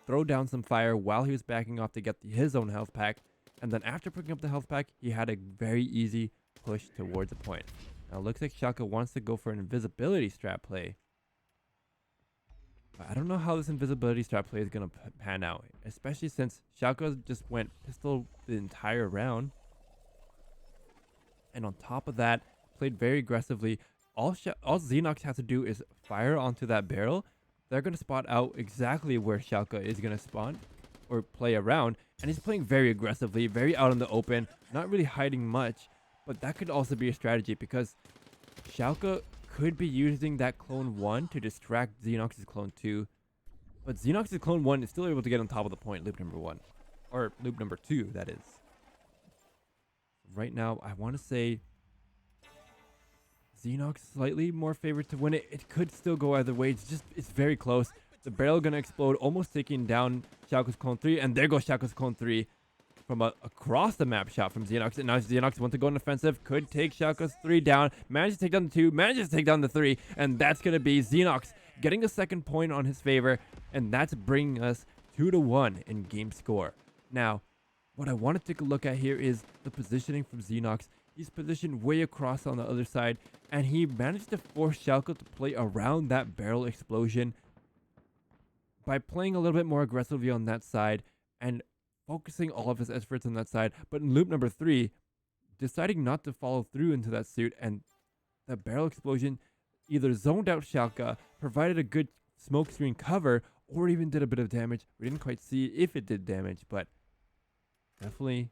throw down some fire while he was backing off to get his own health pack. And then after picking up the health pack, he had a very easy push towards the point. Now, it looks like Shalkka wants to go for an invisibility strat play. I don't know how this invisibility strat play is going to pan out, especially since Shalkka just went pistol the entire round. And on top of that, played very aggressively. All Xenox has to do is fire onto that barrel. They're going to spot out exactly where Shalkka is going to spawn or play around. And he's playing very aggressively, very out in the open, not really hiding much. But that could also be a strategy because Shalkka could be using that clone 1 to distract Xenox's clone 2. But Xenox's clone 1 is still able to get on top of the point, loop number 1. Or loop number 2, that is. Right now, I want to say Xenox slightly more favored to win it. It could still go either way. It's very close. The barrel going to explode, almost taking down Shalkka's clone 3. And there goes Shalkka's clone 3 from across the map shot from Xenox. And now Xenox wants to go on offensive. Could take Shalkka's 3 down. Manages to take down the 2. Manages to take down the 3. And that's going to be Xenox getting the second point on his favor. And that's bringing us 2-1 in game score. Now, what I want to take a look at here is the positioning from Xenox. He's positioned way across on the other side. And he managed to force Shalkka to play around that barrel explosion. by playing a little bit more aggressively on that side and focusing all of his efforts on that side. But in loop number 3, deciding not to follow through into that suit, and the barrel explosion either zoned out Shalkka, provided a good smoke screen cover, or even did a bit of damage. We didn't quite see if it did damage, but definitely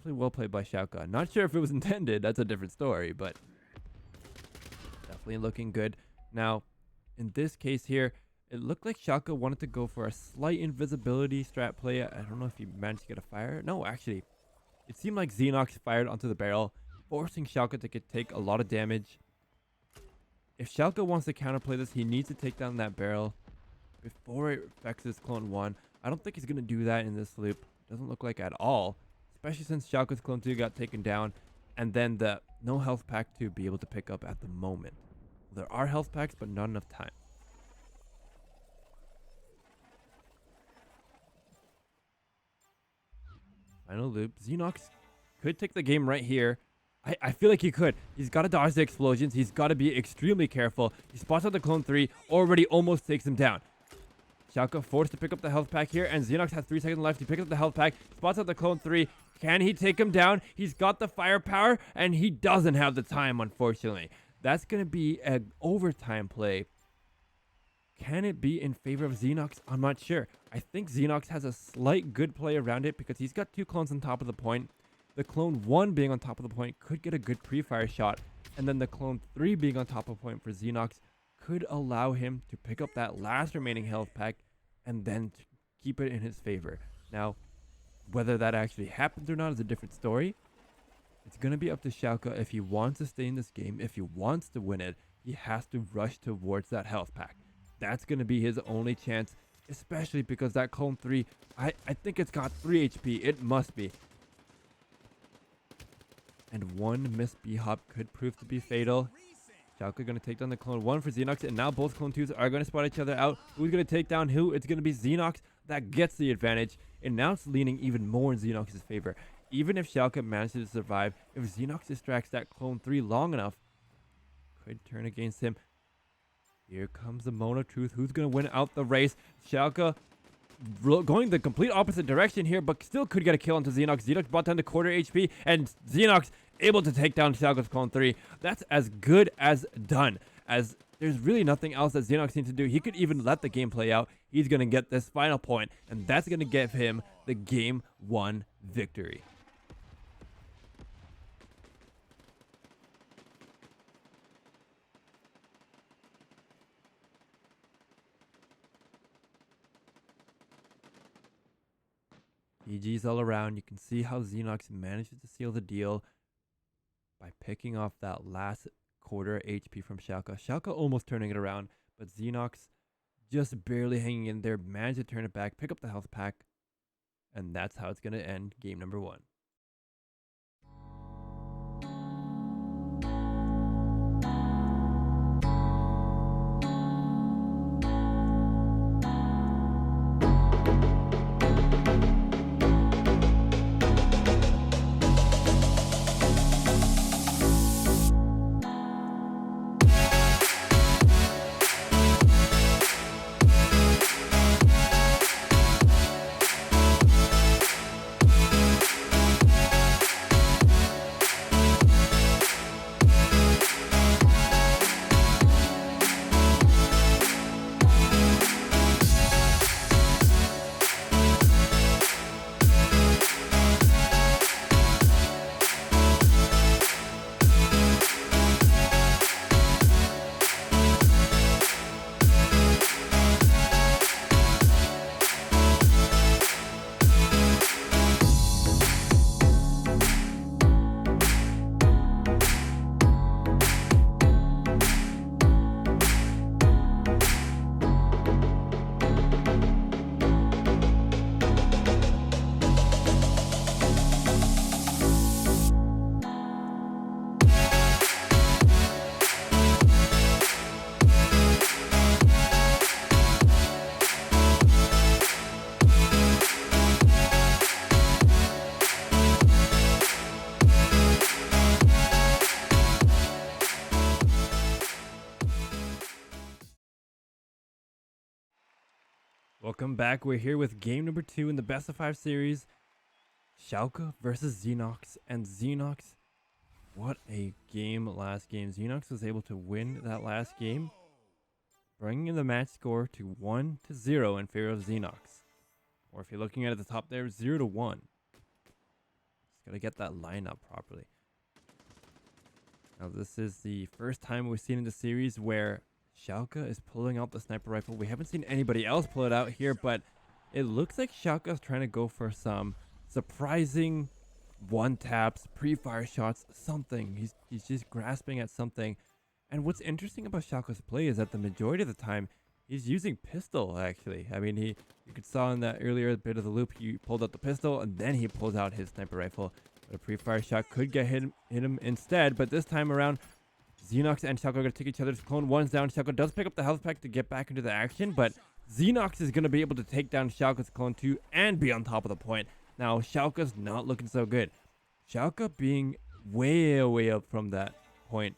well played by Shalkka. Not sure if it was intended, that's a different story, but definitely looking good. Now, in this case here, it looked like Shalkka wanted to go for a slight invisibility strat play. I don't know if he managed to get a fire. No, actually, it seemed like Xenox fired onto the barrel, forcing Shalkka to take a lot of damage. If Shalkka wants to counterplay this, he needs to take down that barrel before it affects his clone 1. I don't think he's going to do that in this loop. Doesn't look like at all, especially since Shalkka's clone 2 got taken down, and then the no health pack to be able to pick up at the moment. There are health packs, but not enough time. Final loop. Xenox could take the game right here. I feel like he could. He's got to dodge the explosions. He's got to be extremely careful. He spots out the clone 3, already almost takes him down. Shalkka forced to pick up the health pack here, and Xenox has 3 seconds left to pick up the health pack. Spots out the clone 3. Can he take him down? He's got the firepower, and he doesn't have the time, unfortunately. That's going to be an overtime play. Can it be in favor of Xenox? I'm not sure. I think Xenox has a slight good play around it because he's got 2 clones on top of the point. The clone 1 being on top of the point could get a good pre-fire shot. And then the clone 3 being on top of the point for Xenox could allow him to pick up that last remaining health pack and then to keep it in his favor. Now, whether that actually happens or not is a different story. It's going to be up to Shalkka if he wants to stay in this game. If he wants to win it, he has to rush towards that health pack. That's going to be his only chance, especially because that clone 3, I think it's got 3 HP. It must be. And one missed B-hop could prove to be fatal. Shalkka going to take down the clone 1 for Xenox, and now both clone 2s are going to spot each other out. Who's going to take down who? It's going to be Xenox that gets the advantage, and now it's leaning even more in Xenox's favor. Even if Shalkka manages to survive, if Xenox distracts that clone 3 long enough, could turn against him. Here comes the moment of truth. Who's going to win out the race? Shalkka going the complete opposite direction here, but still could get a kill onto Xenox. Xenox brought down to quarter HP, and Xenox able to take down Shalkka's clone 3. That's as good as done, as there's really nothing else that Xenox needs to do. He could even let the game play out. He's going to get this final point, and that's going to give him the game 1 victory. GG's all around. You can see how Xenox manages to seal the deal by picking off that last quarter HP from Shalkka. Shalkka almost turning it around, but Xenox just barely hanging in there, managed to turn it back, pick up the health pack, and that's how it's going to end game number 1. Welcome back. We're here with game number 2 in the best of 5 series. Shalkka versus Xenox. And Xenox, what a game last game. Xenox was able to win that last game, bringing the match score to 1-0 in favor of Xenox. Or if you're looking at the top there, 0-1. Just gotta get that line up properly. Now this is the first time we've seen in the series where Shalkka is pulling out the sniper rifle. We haven't seen anybody else pull it out here, but it looks like Shalkka's trying to go for some surprising one-taps, pre-fire shots, something. He's just grasping at something. And what's interesting about Shalkka's play is that the majority of the time, he's using pistol, actually. I mean, you could saw in that earlier bit of the loop, he pulled out the pistol, and then he pulls out his sniper rifle. But a pre-fire shot could get hit him instead, but this time around, Xenox and Shalkka are going to take each other's clone. One's down. Shalkka does pick up the health pack to get back into the action, but Xenox is going to be able to take down Shalkka's clone too and be on top of the point. Now, Shalkka's not looking so good. Shalkka being way up from that point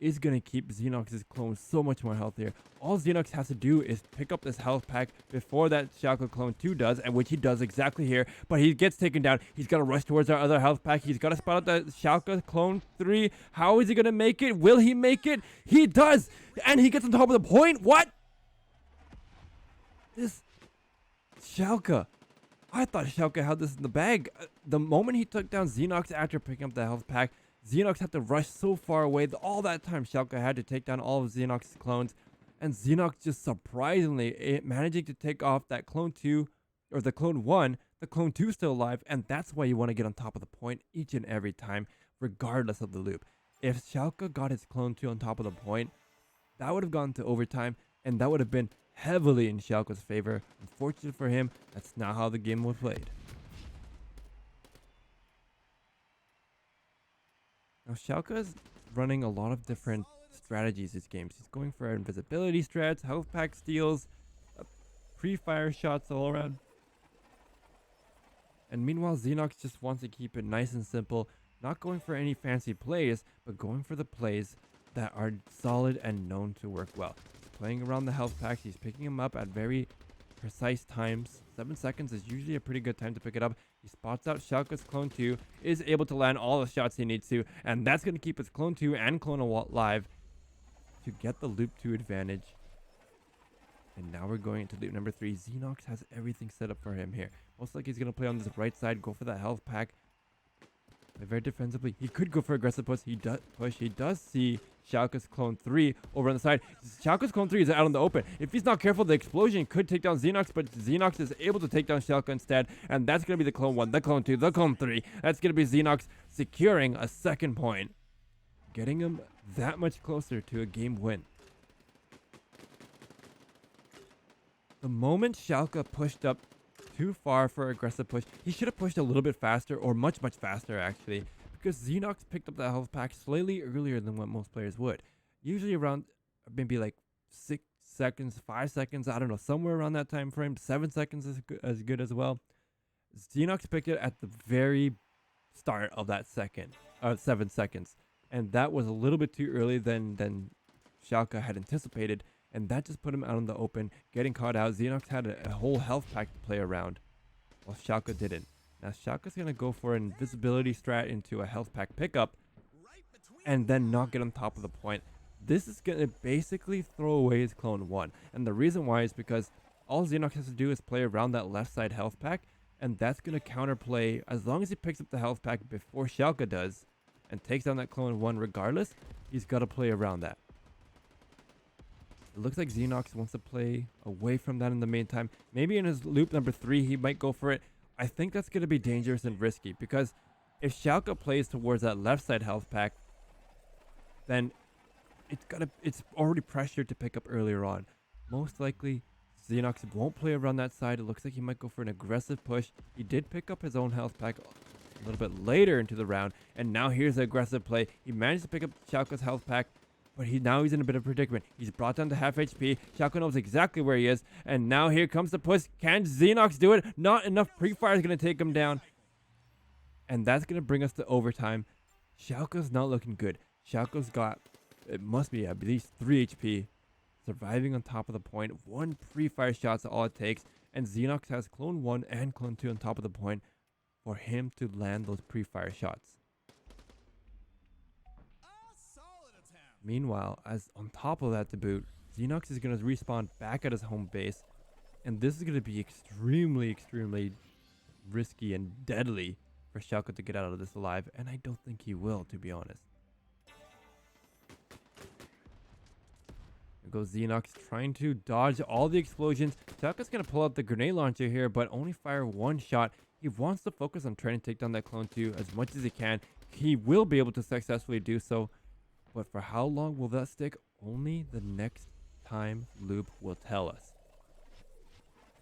is going to keep Xenox's clone so much more healthier. All Xenox has to do is pick up this health pack before that Shalkka clone 2 does, and which he does exactly here, but he gets taken down. He's got to rush towards our other health pack. He's got to spot out the Shalkka clone 3. How is he going to make it? Will he make it? He does, and he gets on top of the point. What? This Shalkka. I thought Shalkka had this in the bag. The moment he took down Xenox after picking up the health pack, Xenox had to rush so far away. All that time, Shalkka had to take down all of Xenox's clones. And Xenox just surprisingly managing to take off that clone 2, or the clone 1. The clone 2 is still alive, and that's why you want to get on top of the point each and every time, regardless of the loop. If Shalkka got his clone 2 on top of the point, that would have gone to overtime, and that would have been heavily in Shalkka's favor. Unfortunate for him, that's not how the game was played. Now Shalkka is running a lot of different strategies these games. He's going for invisibility strats, health pack steals, pre-fire shots all around. And meanwhile, Xenox just wants to keep it nice and simple, not going for any fancy plays, but going for the plays that are solid and known to work well. He's playing around the health packs, he's picking them up at very precise times. 7 seconds is usually a pretty good time to pick it up. He spots out Shalkka's clone 2, is able to land all the shots he needs to, and that's going to keep his clone 2 and clone alive to get the loop 2 advantage. And now we're going into loop number 3. Xenox has everything set up for him here. Most likely he's going to play on this right side, go for that health pack. Play very defensively. He could go for aggressive push. He does see Shalkka's clone 3 over on the side. Shalkka's clone 3 is out in the open. If he's not careful, the explosion could take down Xenox, but Xenox is able to take down Shalkka instead, and that's going to be the clone 1, the clone 2, the clone 3. That's going to be Xenox securing a second point, getting him that much closer to a game win. The moment Shalkka pushed up too far for aggressive push, he should have pushed a little bit faster, or much faster actually, because Xenox picked up the health pack slightly earlier than what most players would. Usually around maybe like 6 seconds, 5 seconds, I don't know, somewhere around that time frame. 7 seconds is good as well. Xenox picked it at the very start of that 7 seconds, and that was a little bit too early than Shalkka had anticipated. And that just put him out in the open, getting caught out. Xenox had a whole health pack to play around, while Shalkka didn't. Now Shalkka's going to go for an invisibility strat into a health pack pickup, and then not get on top of the point. This is going to basically throw away his clone 1. And the reason why is because all Xenox has to do is play around that left side health pack, and that's going to counterplay as long as he picks up the health pack before Shalkka does, and takes down that clone 1 regardless. He's got to play around that. It looks like Xenox wants to play away from that in the meantime. Maybe in his loop number 3, he might go for it. I think that's going to be dangerous and risky, because if Shalkka plays towards that left side health pack, then it's already pressured to pick up earlier on. Most likely, Xenox won't play around that side. It looks like he might go for an aggressive push. He did pick up his own health pack a little bit later into the round, and now here's the aggressive play. He managed to pick up Shalkka's health pack, but now he's in a bit of a predicament. He's brought down to half HP. Shalkka knows exactly where he is. And now here comes the push. Can Xenox do it? Not enough pre-fire is going to take him down. And that's going to bring us to overtime. Shalkka's not looking good. Shalkka's got, it must be at least 3 HP. surviving on top of the point. One pre-fire shot's all it takes, and Xenox has clone 1 and clone 2 on top of the point for him to land those pre-fire shots. Meanwhile, as on top of that to boot, Xenox is going to respawn back at his home base, and this is going to be extremely risky and deadly for Shalkka to get out of this alive, and I don't think he will, to be honest. There goes Xenox trying to dodge all the explosions. Shalkka's going to pull out the grenade launcher here, but only fire one shot. He wants to focus on trying to take down that clone 2 as much as he can. He will be able to successfully do so, but for how long will that stick? Only the next time loop will tell us.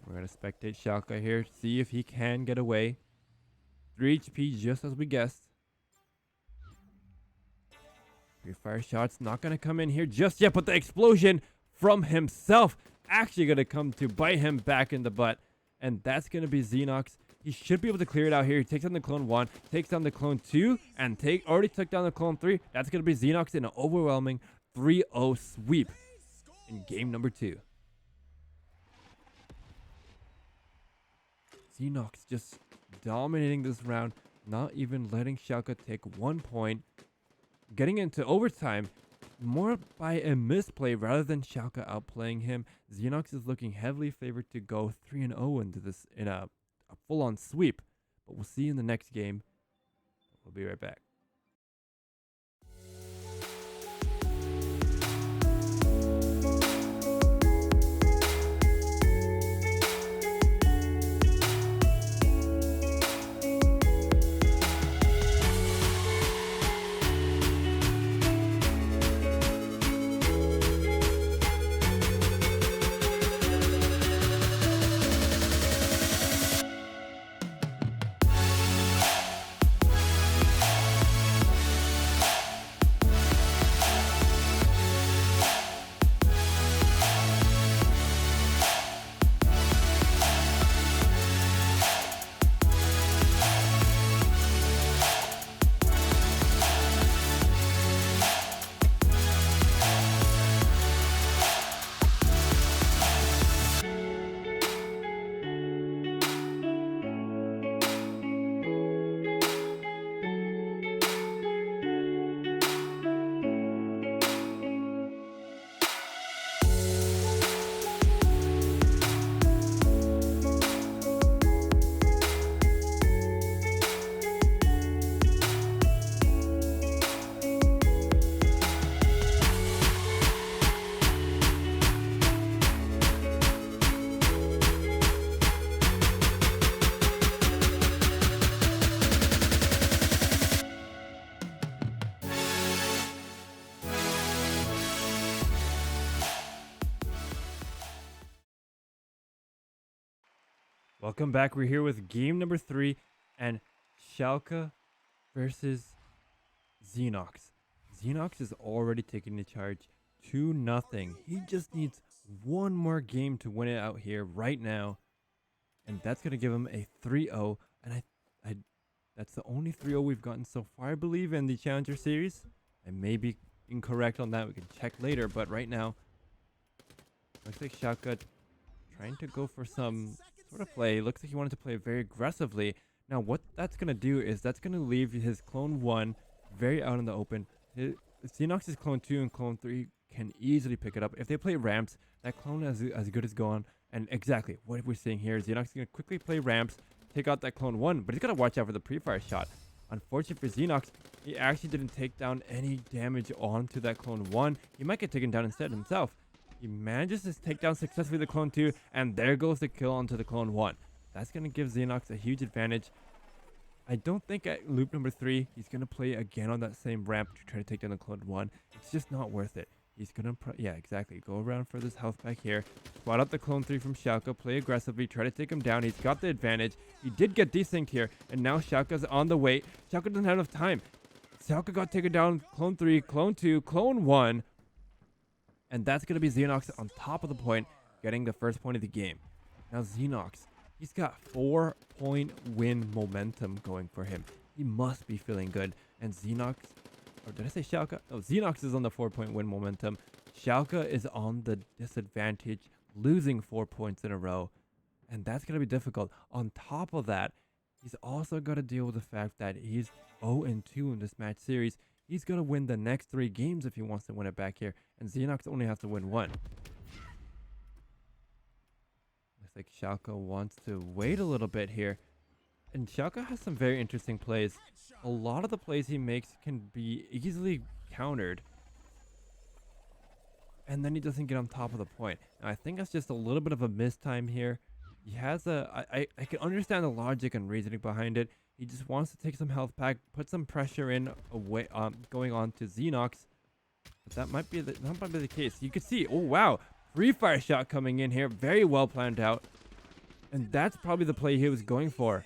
We're going to spectate Shalkka here, see if he can get away. 3 HP just as we guessed. Pre-fire shots not going to come in here just yet, but the explosion from himself actually going to come to bite him back in the butt. And that's going to be Xenox. He should be able to clear it out here. He takes down the clone 1, takes down the clone 2, and already took down the clone 3. That's going to be Xenox in an overwhelming 3-0 sweep in game number 2. Xenox just dominating this round, not even letting Shalkka take 1 point. Getting into overtime, more by a misplay rather than Shalkka outplaying him. Xenox is looking heavily favored to go 3-0 into this in a full-on sweep, but we'll see in the next game. We'll be right back. Welcome back. We're here with game number 3 and Shalkka versus Xenox. Xenox is already taking the charge 2-0. He just needs one more game to win it out here right now, and that's going to give him a 3-0. And I that's the only 3-0 we've gotten so far, I believe, in the Challenger Series. I may be incorrect on that. We can check later, but right now, looks like Shalkka trying to go for some sort of play. Looks like he wanted to play very aggressively. Now, what that's going to do is that's going to leave his clone 1 very out in the open. Xenox's clone 2 and clone 3 can easily pick it up. If they play ramps, that clone is as good as gone. And exactly what we're seeing here is Xenox is going to quickly play ramps, take out that clone 1, but he's got to watch out for the pre-fire shot. Unfortunately for Xenox, he actually didn't take down any damage onto that clone 1. He might get taken down instead himself. He manages to take down successfully the clone 2, and there goes the kill onto the clone 1. That's going to give Xenox a huge advantage. I don't think at loop number 3, he's going to play again on that same ramp to try to take down the clone 1. It's just not worth it. He's going to, yeah, exactly. Go around for this health pack here. Spot out the clone 3 from Shalkka. Play aggressively. Try to take him down. He's got the advantage. He did get desynced here, and now Shalkka's on the wait. Shalkka doesn't have enough time. Shalkka got taken down. Clone 3, clone 2, clone 1. And that's going to be Xenox on top of the point, getting the first point of the game. Now Xenox, he's got 4-point win momentum going for him. He must be feeling good. And Xenox, or did I say Shalkka? No, Xenox is on the 4-point win momentum. Shalkka is on the disadvantage, losing 4 points in a row. And that's going to be difficult. On top of that, he's also got to deal with the fact that he's 0-2 in this match series. He's going to win the next 3 games if he wants to win it back here. And Xenox only has to win 1. Looks like Shalkka wants to wait a little bit here. And Shalkka has some very interesting plays. A lot of the plays he makes can be easily countered. And then he doesn't get on top of the point. Now, I think that's just a little bit of a mistime here. He has I can understand the logic and reasoning behind it. He just wants to take some health back, put some pressure in away, going on to Xenox. But that might be the case. You can see, oh wow, free fire shot coming in here, very well planned out. And that's probably the play he was going for.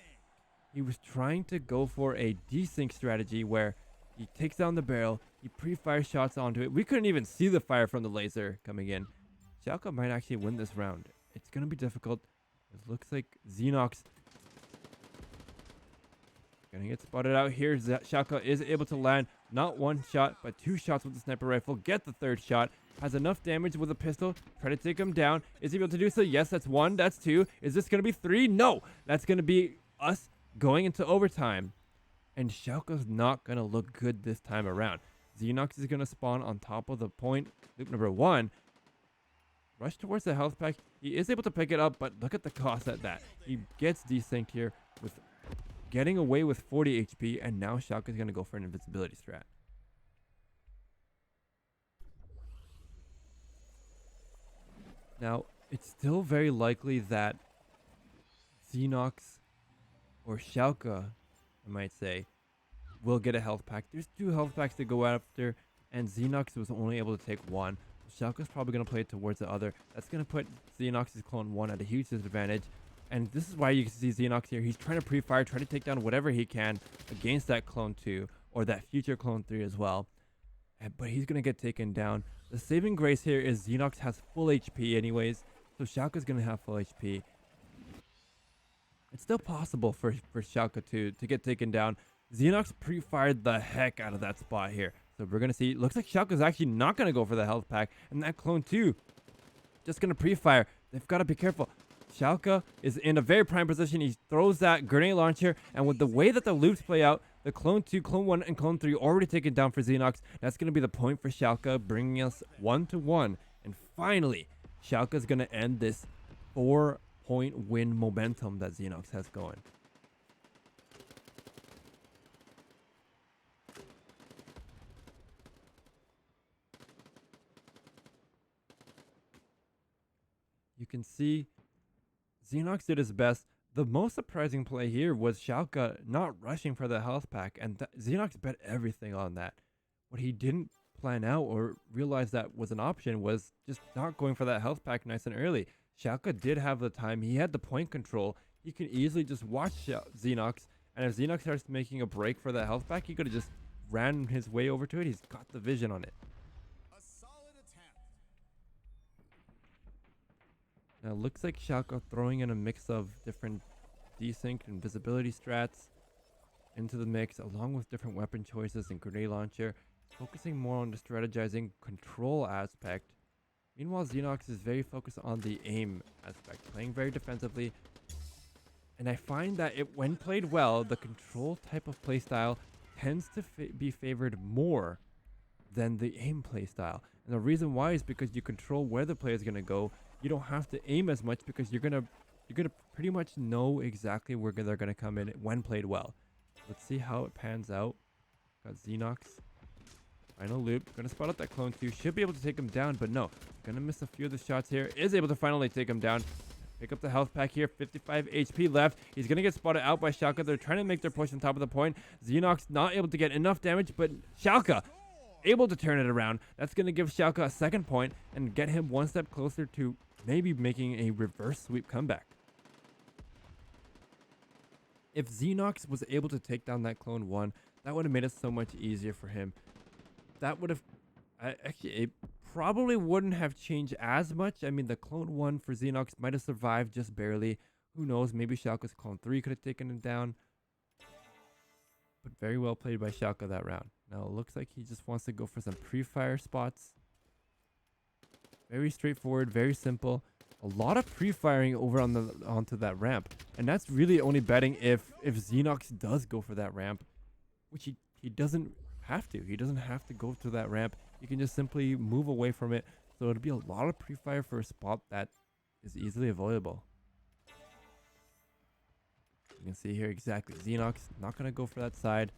He was trying to go for a desync strategy where he takes down the barrel, he pre-fire shots onto it. We couldn't even see the fire from the laser coming in. Shalkka might actually win this round. It's going to be difficult. It looks like Xenox gonna get spotted out here. Shalkka is able to land not 1 shot, but 2 shots with the sniper rifle. Get the 3rd shot. Has enough damage with a pistol. Try to take him down. Is he able to do so? Yes, that's 1. That's 2. Is this gonna be 3? No. That's gonna be us going into overtime. And Shalkka's not gonna look good this time around. Xenox is gonna spawn on top of the point. Loop number 1. Rush towards the health pack. He is able to pick it up, but look at the cost at that. He gets desynced here with getting away with 40 HP, and now Shalkka is going to go for an invincibility strat. Now, it's still very likely that Xenox or Shalkka, I might say, will get a health pack. There's 2 health packs to go after, and Xenox was only able to take 1. Shalkka's probably going to play it towards the other. That's going to put Xenox's clone 1 at a huge disadvantage. And this is why you can see Xenox here. He's trying to pre-fire, trying to take down whatever he can against that clone 2 or that future clone 3 as well. But he's going to get taken down. The saving grace here is Xenox has full HP anyways. So Shalkka's going to have full HP. It's still possible for Shalkka to get taken down. Xenox pre-fired the heck out of that spot here. So we're going to see, looks like Shalkka's actually not going to go for the health pack. And that clone 2 just going to pre-fire. They've got to be careful. Shalkka is in a very prime position. He throws that grenade launcher. And with the way that the loops play out, the clone 2, clone 1, and clone 3 already taken down for Xenox. That's going to be the point for Shalkka, bringing us 1-1. And finally, Shalkka's going to end this 4-point win momentum that Xenox has going. You can see Xenox did his best. The most surprising play here was Shalkka not rushing for the health pack, and Xenox bet everything on that. What he didn't plan out or realize that was an option was just not going for that health pack nice and early. Shalkka did have the time. He had the point control. He could easily just watch Xenox, and if Xenox starts making a break for that health pack, he could have just ran his way over to it. He's got the vision on it. Now, it looks like Shalkka throwing in a mix of different desync and visibility strats into the mix, along with different weapon choices and grenade launcher, focusing more on the strategizing control aspect. Meanwhile, Xenox is very focused on the aim aspect, playing very defensively. And I find that when played well, the control type of playstyle tends to be favored more than the aim playstyle. And the reason why is because you control where the player is going to go. You don't have to aim as much because you're gonna pretty much know exactly where they're gonna come in when played well. Let's see how it pans out. Got Xenox. Final loop. Gonna spot out that clone 2. Should be able to take him down, but no. Gonna miss a few of the shots here. Is able to finally take him down. Pick up the health pack here. 55 HP left. He's gonna get spotted out by Shalkka. They're trying to make their push on top of the point. Xenox not able to get enough damage, but Shalkka able to turn it around. That's gonna give Shalkka a 2nd point and get him 1 step closer to maybe making a reverse sweep comeback. If Xenox was able to take down that clone 1, that would have made it so much easier for him. That would have actually, it probably wouldn't have changed as much. I mean, the clone 1 for Xenox might have survived just barely. Who knows? Maybe Shalkka's clone 3 could have taken him down. But very well played by Shalkka that round. Now it looks like he just wants to go for some pre-fire spots. Very straightforward, very simple. A lot of pre-firing over on onto that ramp. And that's really only betting if Xenox does go for that ramp, which he doesn't have to. He doesn't have to go to that ramp. He can just simply move away from it. So it'll be a lot of pre-fire for a spot that is easily avoidable. You can see here exactly. Xenox not going to go for that side.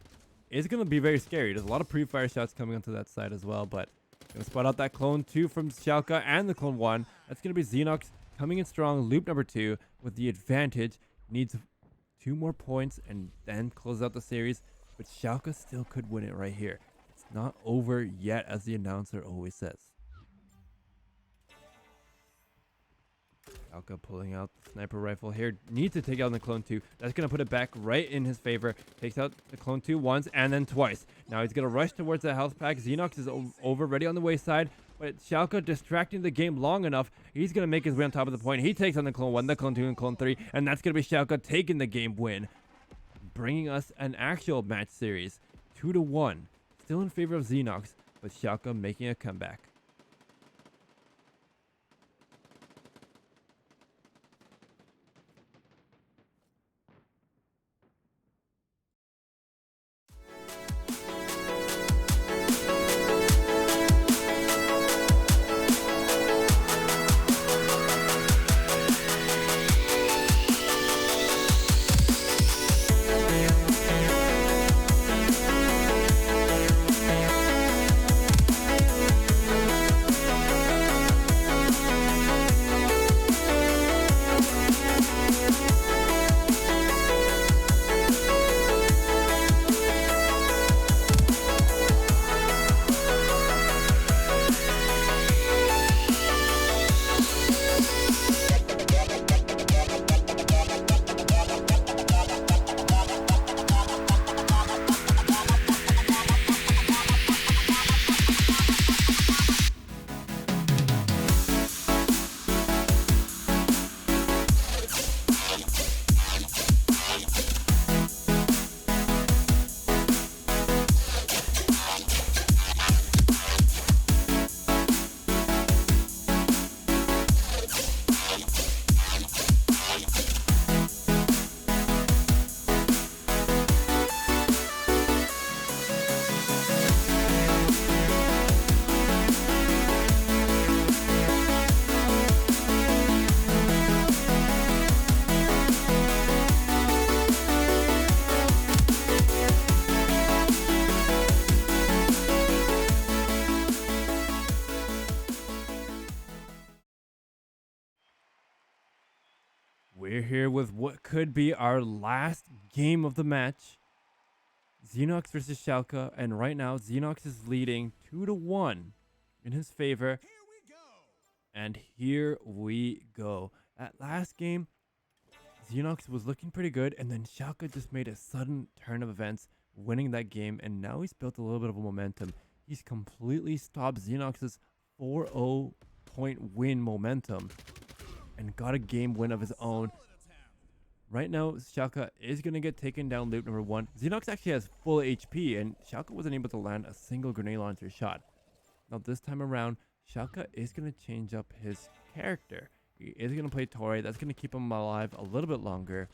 It's going to be very scary. There's a lot of pre-fire shots coming onto that side as well, but going to spot out that clone 2 from Shalkka and the clone 1. That's going to be Xenox coming in strong. Loop number 2 with the advantage. Needs 2 more points and then close out the series. But Shalkka still could win it right here. It's not over yet, as the announcer always says. Shalkka pulling out the sniper rifle here. Needs to take out the clone 2. That's going to put it back right in his favor. Takes out the clone 2 once and then twice. Now he's going to rush towards the health pack. Xenox is over ready on the wayside. But Shalkka distracting the game long enough. He's going to make his way on top of the point. He takes on the clone 1, the clone 2, and clone 3. And that's going to be Shalkka taking the game win. Bringing us an actual match series. 2-1. Still in favor of Xenox. But Shalkka making a comeback. We're here with what could be our last game of the match. Xenox versus Shalkka, and right now Xenox is leading 2-1 in his favor. And here we go. That last game, Xenox was looking pretty good, and then Shalkka just made a sudden turn of events, winning that game, and now he's built a little bit of a momentum. He's completely stopped Xenox's 4-0 point win momentum and got a game win of his own. Right now, Shalkka is going to get taken down loop number 1. Xenox actually has full HP, and Shalkka wasn't able to land a single grenade launcher shot. Now, this time around, Shalkka is going to change up his character. He is going to play Tori. That's going to keep him alive a little bit longer.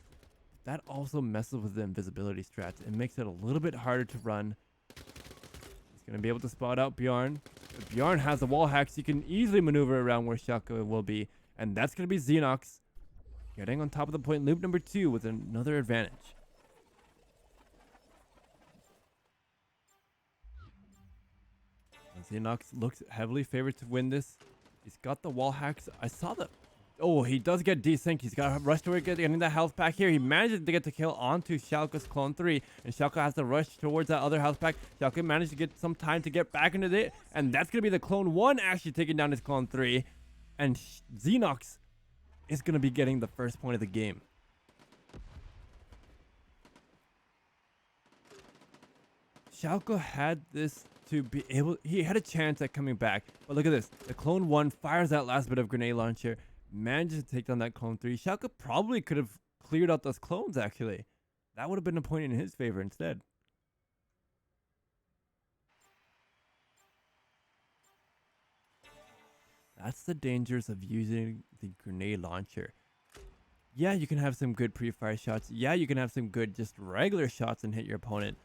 That also messes with the invisibility strats. It makes it a little bit harder to run. He's going to be able to spot out Bjarn. But Bjarn has the wall hacks. He can easily maneuver around where Shalkka will be. And that's going to be Xenox getting on top of the point loop number 2 with another advantage. And Xenox looks heavily favored to win this. He's got the wall hacks. I saw the... Oh, he does get desynced. He's got to rush toward getting the health pack here. He manages to get the kill onto Shalkka's clone 3. And Shalkka has to rush towards that other health pack. Shalkka managed to get some time to get back into it. And that's going to be the clone 1 actually taking down his clone 3. And Xenox is going to be getting the first point of the game. Shalkka had this to be able... He had a chance at coming back. But look at this. The clone 1 fires that last bit of grenade launcher. Manages to take down that clone 3. Shalkka probably could have cleared out those clones, actually. That would have been a point in his favor instead. That's the dangers of using the grenade launcher. Yeah, you can have some good pre-fire shots. Yeah, you can have some good just regular shots and hit your opponent.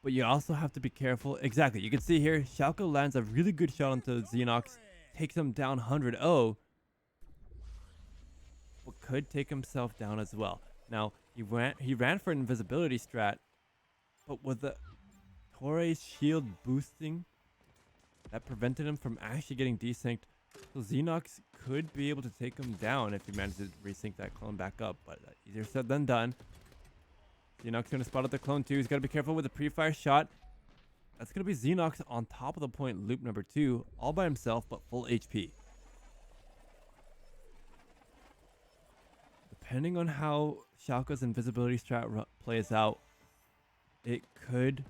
But you also have to be careful. Exactly. You can see here, Shalkka lands a really good shot onto Xenox, takes him down 100-0, but could take himself down as well. Now, he ran for an invisibility strat, but with the Torre's shield boosting, that prevented him from actually getting desynced. So Xenox could be able to take him down if he manages to resync that clone back up, but easier said than done. Xenox going to spot out the clone too. He's got to be careful with the pre-fire shot. That's going to be Xenox on top of the point, loop number 2, all by himself, but full HP. Depending on how Shalkka's invisibility strat plays out, it could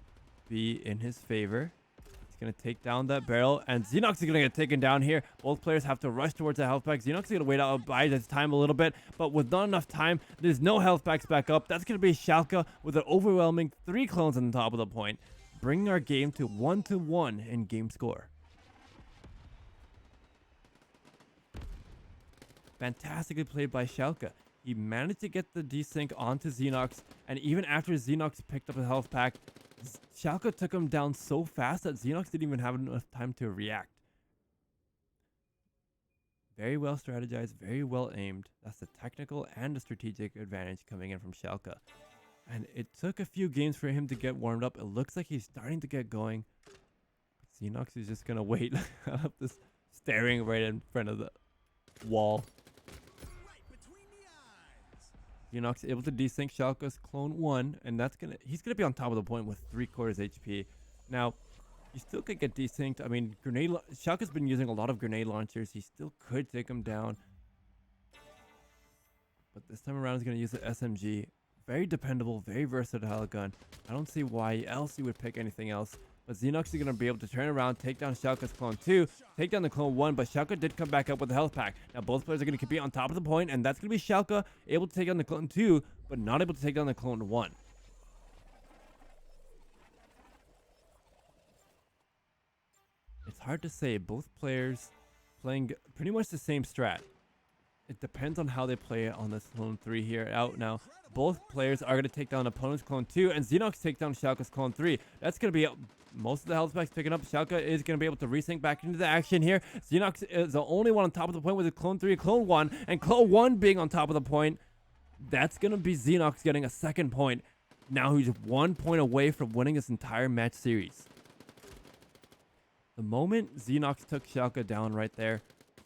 be in his favor. He's going to take down that barrel, and Xenox is going to get taken down here. Both players have to rush towards the health pack. Xenox is going to wait out, bide his time a little bit, but with not enough time, there's no health packs back up. That's going to be Shalkka with an overwhelming 3 clones on the top of the point, bringing our game to 1-1 in game score. Fantastically played by Shalkka. He managed to get the desync onto Xenox, and even after Xenox picked up a health pack, Shalkka took him down so fast that Xenox didn't even have enough time to react. Very well strategized, very well aimed. That's the technical and the strategic advantage coming in from Shalkka. And it took a few games for him to get warmed up. It looks like he's starting to get going. But Xenox is just going to wait up this, staring right in front of the wall. Xenox able to desync Shalkka's clone 1, and he's gonna be on top of the point with 3/4 HP. Now, you still could get desynced. I mean, Shalkka's been using a lot of grenade launchers. He still could take him down, but this time around he's gonna use the SMG. Very dependable, very versatile gun. I don't see why else you would pick anything else. But Xenox is going to be able to turn around, take down Shalkka's clone 2, take down the clone 1, but Shalkka did come back up with the health pack. Now both players are going to compete on top of the point, and that's going to be Shalkka able to take down the clone 2, but not able to take down the clone 1. It's hard to say. Both players playing pretty much the same strat. It depends on how they play it on this clone 3 here out now. Both players are going to take down opponent's clone 2, and Xenox takes down Shalkka's clone 3. That's going to be most of the health packs picking up. Shalkka is going to be able to resync back into the action here. Xenox is the only one on top of the point with his clone 3 and clone 1, and clone 1 being on top of the point. That's going to be Xenox getting a second point. Now he's 1 point away from winning this entire match series. The moment Xenox took Shalkka down right there,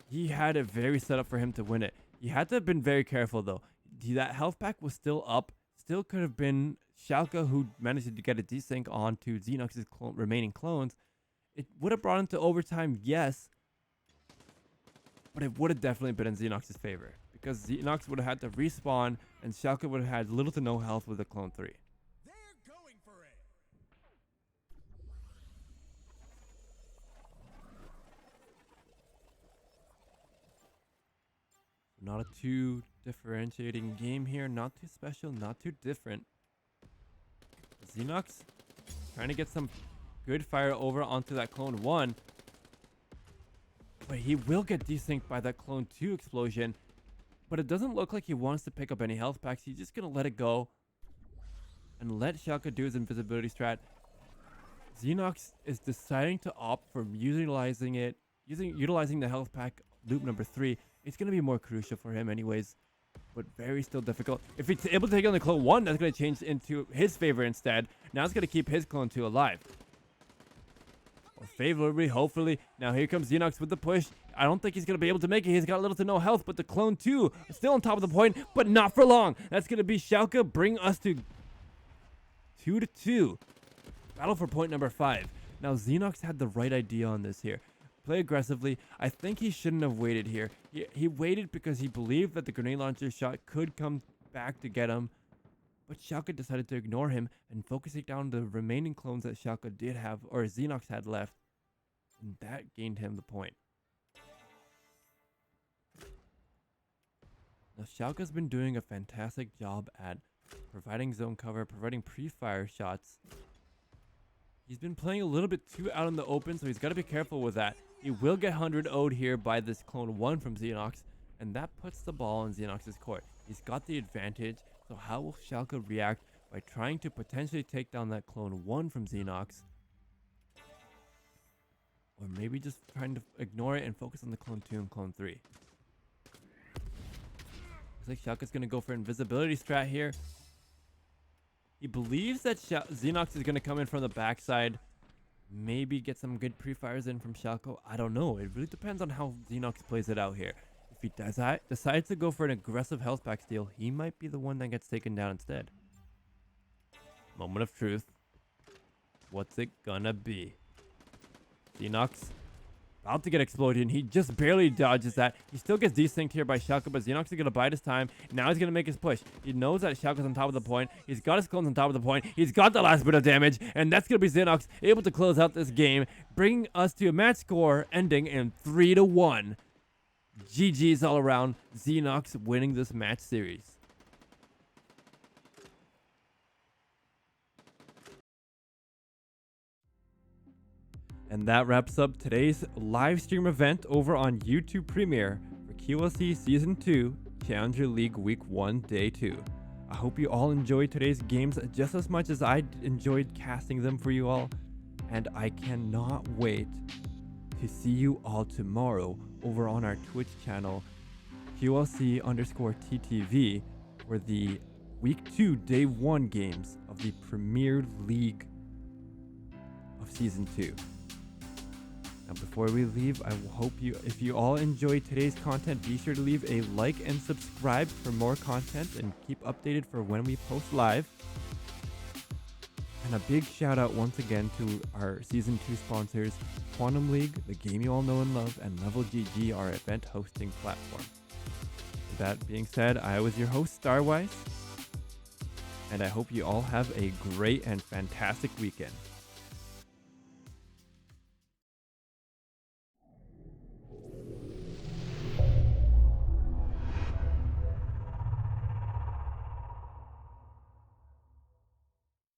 he had it very set up for him to win it. He had to have been very careful though. That health pack was still up. Still could have been Shalkka who managed to get a desync onto Xenox's remaining clones. It would have brought him to overtime, yes. But it would have definitely been in Xenox's favor. Because Xenox would have had to respawn and Shalkka would have had little to no health with the clone 3. They're going for it. Not a too differentiating game here. Not too special, not too different. Xenox trying to get some good fire over onto that clone 1. But he will get desynced by that clone 2 explosion. But it doesn't look like he wants to pick up any health packs. He's just going to let it go. And let Shalkka do his invisibility strat. Xenox is deciding to opt for utilizing the health pack loop number 3. It's going to be more crucial for him anyways, but very still difficult. If he's able to take on the clone 1, that's going to change into his favor instead. Now it's going to keep his clone 2 alive. Or favorably, hopefully. Now here comes Xenox with the push. I don't think he's going to be able to make it. He's got little to no health, but the clone 2 is still on top of the point, but not for long. That's going to be Shalkka bring us to 2-2. Battle for point number 5. Now Xenox had the right idea on this here. Play aggressively. I think he shouldn't have waited here. He waited because he believed that the grenade launcher shot could come back to get him. But Shalkka decided to ignore him and focusing down the remaining clones that Shalkka did have, or Xenox had left. And that gained him the point. Now Shalkka's been doing a fantastic job at providing zone cover, providing pre-fire shots. He's been playing a little bit too out in the open, so he's got to be careful with that. He will get 100 0'd here by this clone 1 from Xenox, and that puts the ball in Xenox's court. He's got the advantage, so how will Shalkka react by trying to potentially take down that clone 1 from Xenox? Or maybe just trying to ignore it and focus on the clone 2 and clone 3. Looks like Shalkka's going to go for invisibility strat here. He believes that Xenox is going to come in from the backside. Maybe get some good pre-fires in from Shalkka. I don't know. It really depends on how Xenox plays it out here. If he decides to go for an aggressive health pack steal, he might be the one that gets taken down instead. Moment of truth. What's it gonna be? Xenox about to get exploded, and he just barely dodges that. He still gets desynced here by Shalkka, but Xenox is going to bide his time. Now he's going to make his push. He knows that Shalkka's on top of the point. He's got his clones on top of the point. He's got the last bit of damage, and that's going to be Xenox able to close out this game, bringing us to a match score ending in 3-1. GG's all around. Xenox winning this match series. And that wraps up today's live stream event over on YouTube Premiere for QLC Season 2 Challenger League Week 1 Day 2. I hope you all enjoyed today's games just as much as I enjoyed casting them for you all. And I cannot wait to see you all tomorrow over on our Twitch channel, QLC_TTV, for the Week 2 Day 1 games of the Premier League of Season 2. Now, before we leave, I hope if you all enjoyed today's content, be sure to leave a like and subscribe for more content and keep updated for when we post live. And a big shout out once again to our Season 2 sponsors, Quantum League, the game you all know and love, and Level GG, our event hosting platform. With that being said, I was your host, Starwise, and I hope you all have a great and fantastic weekend.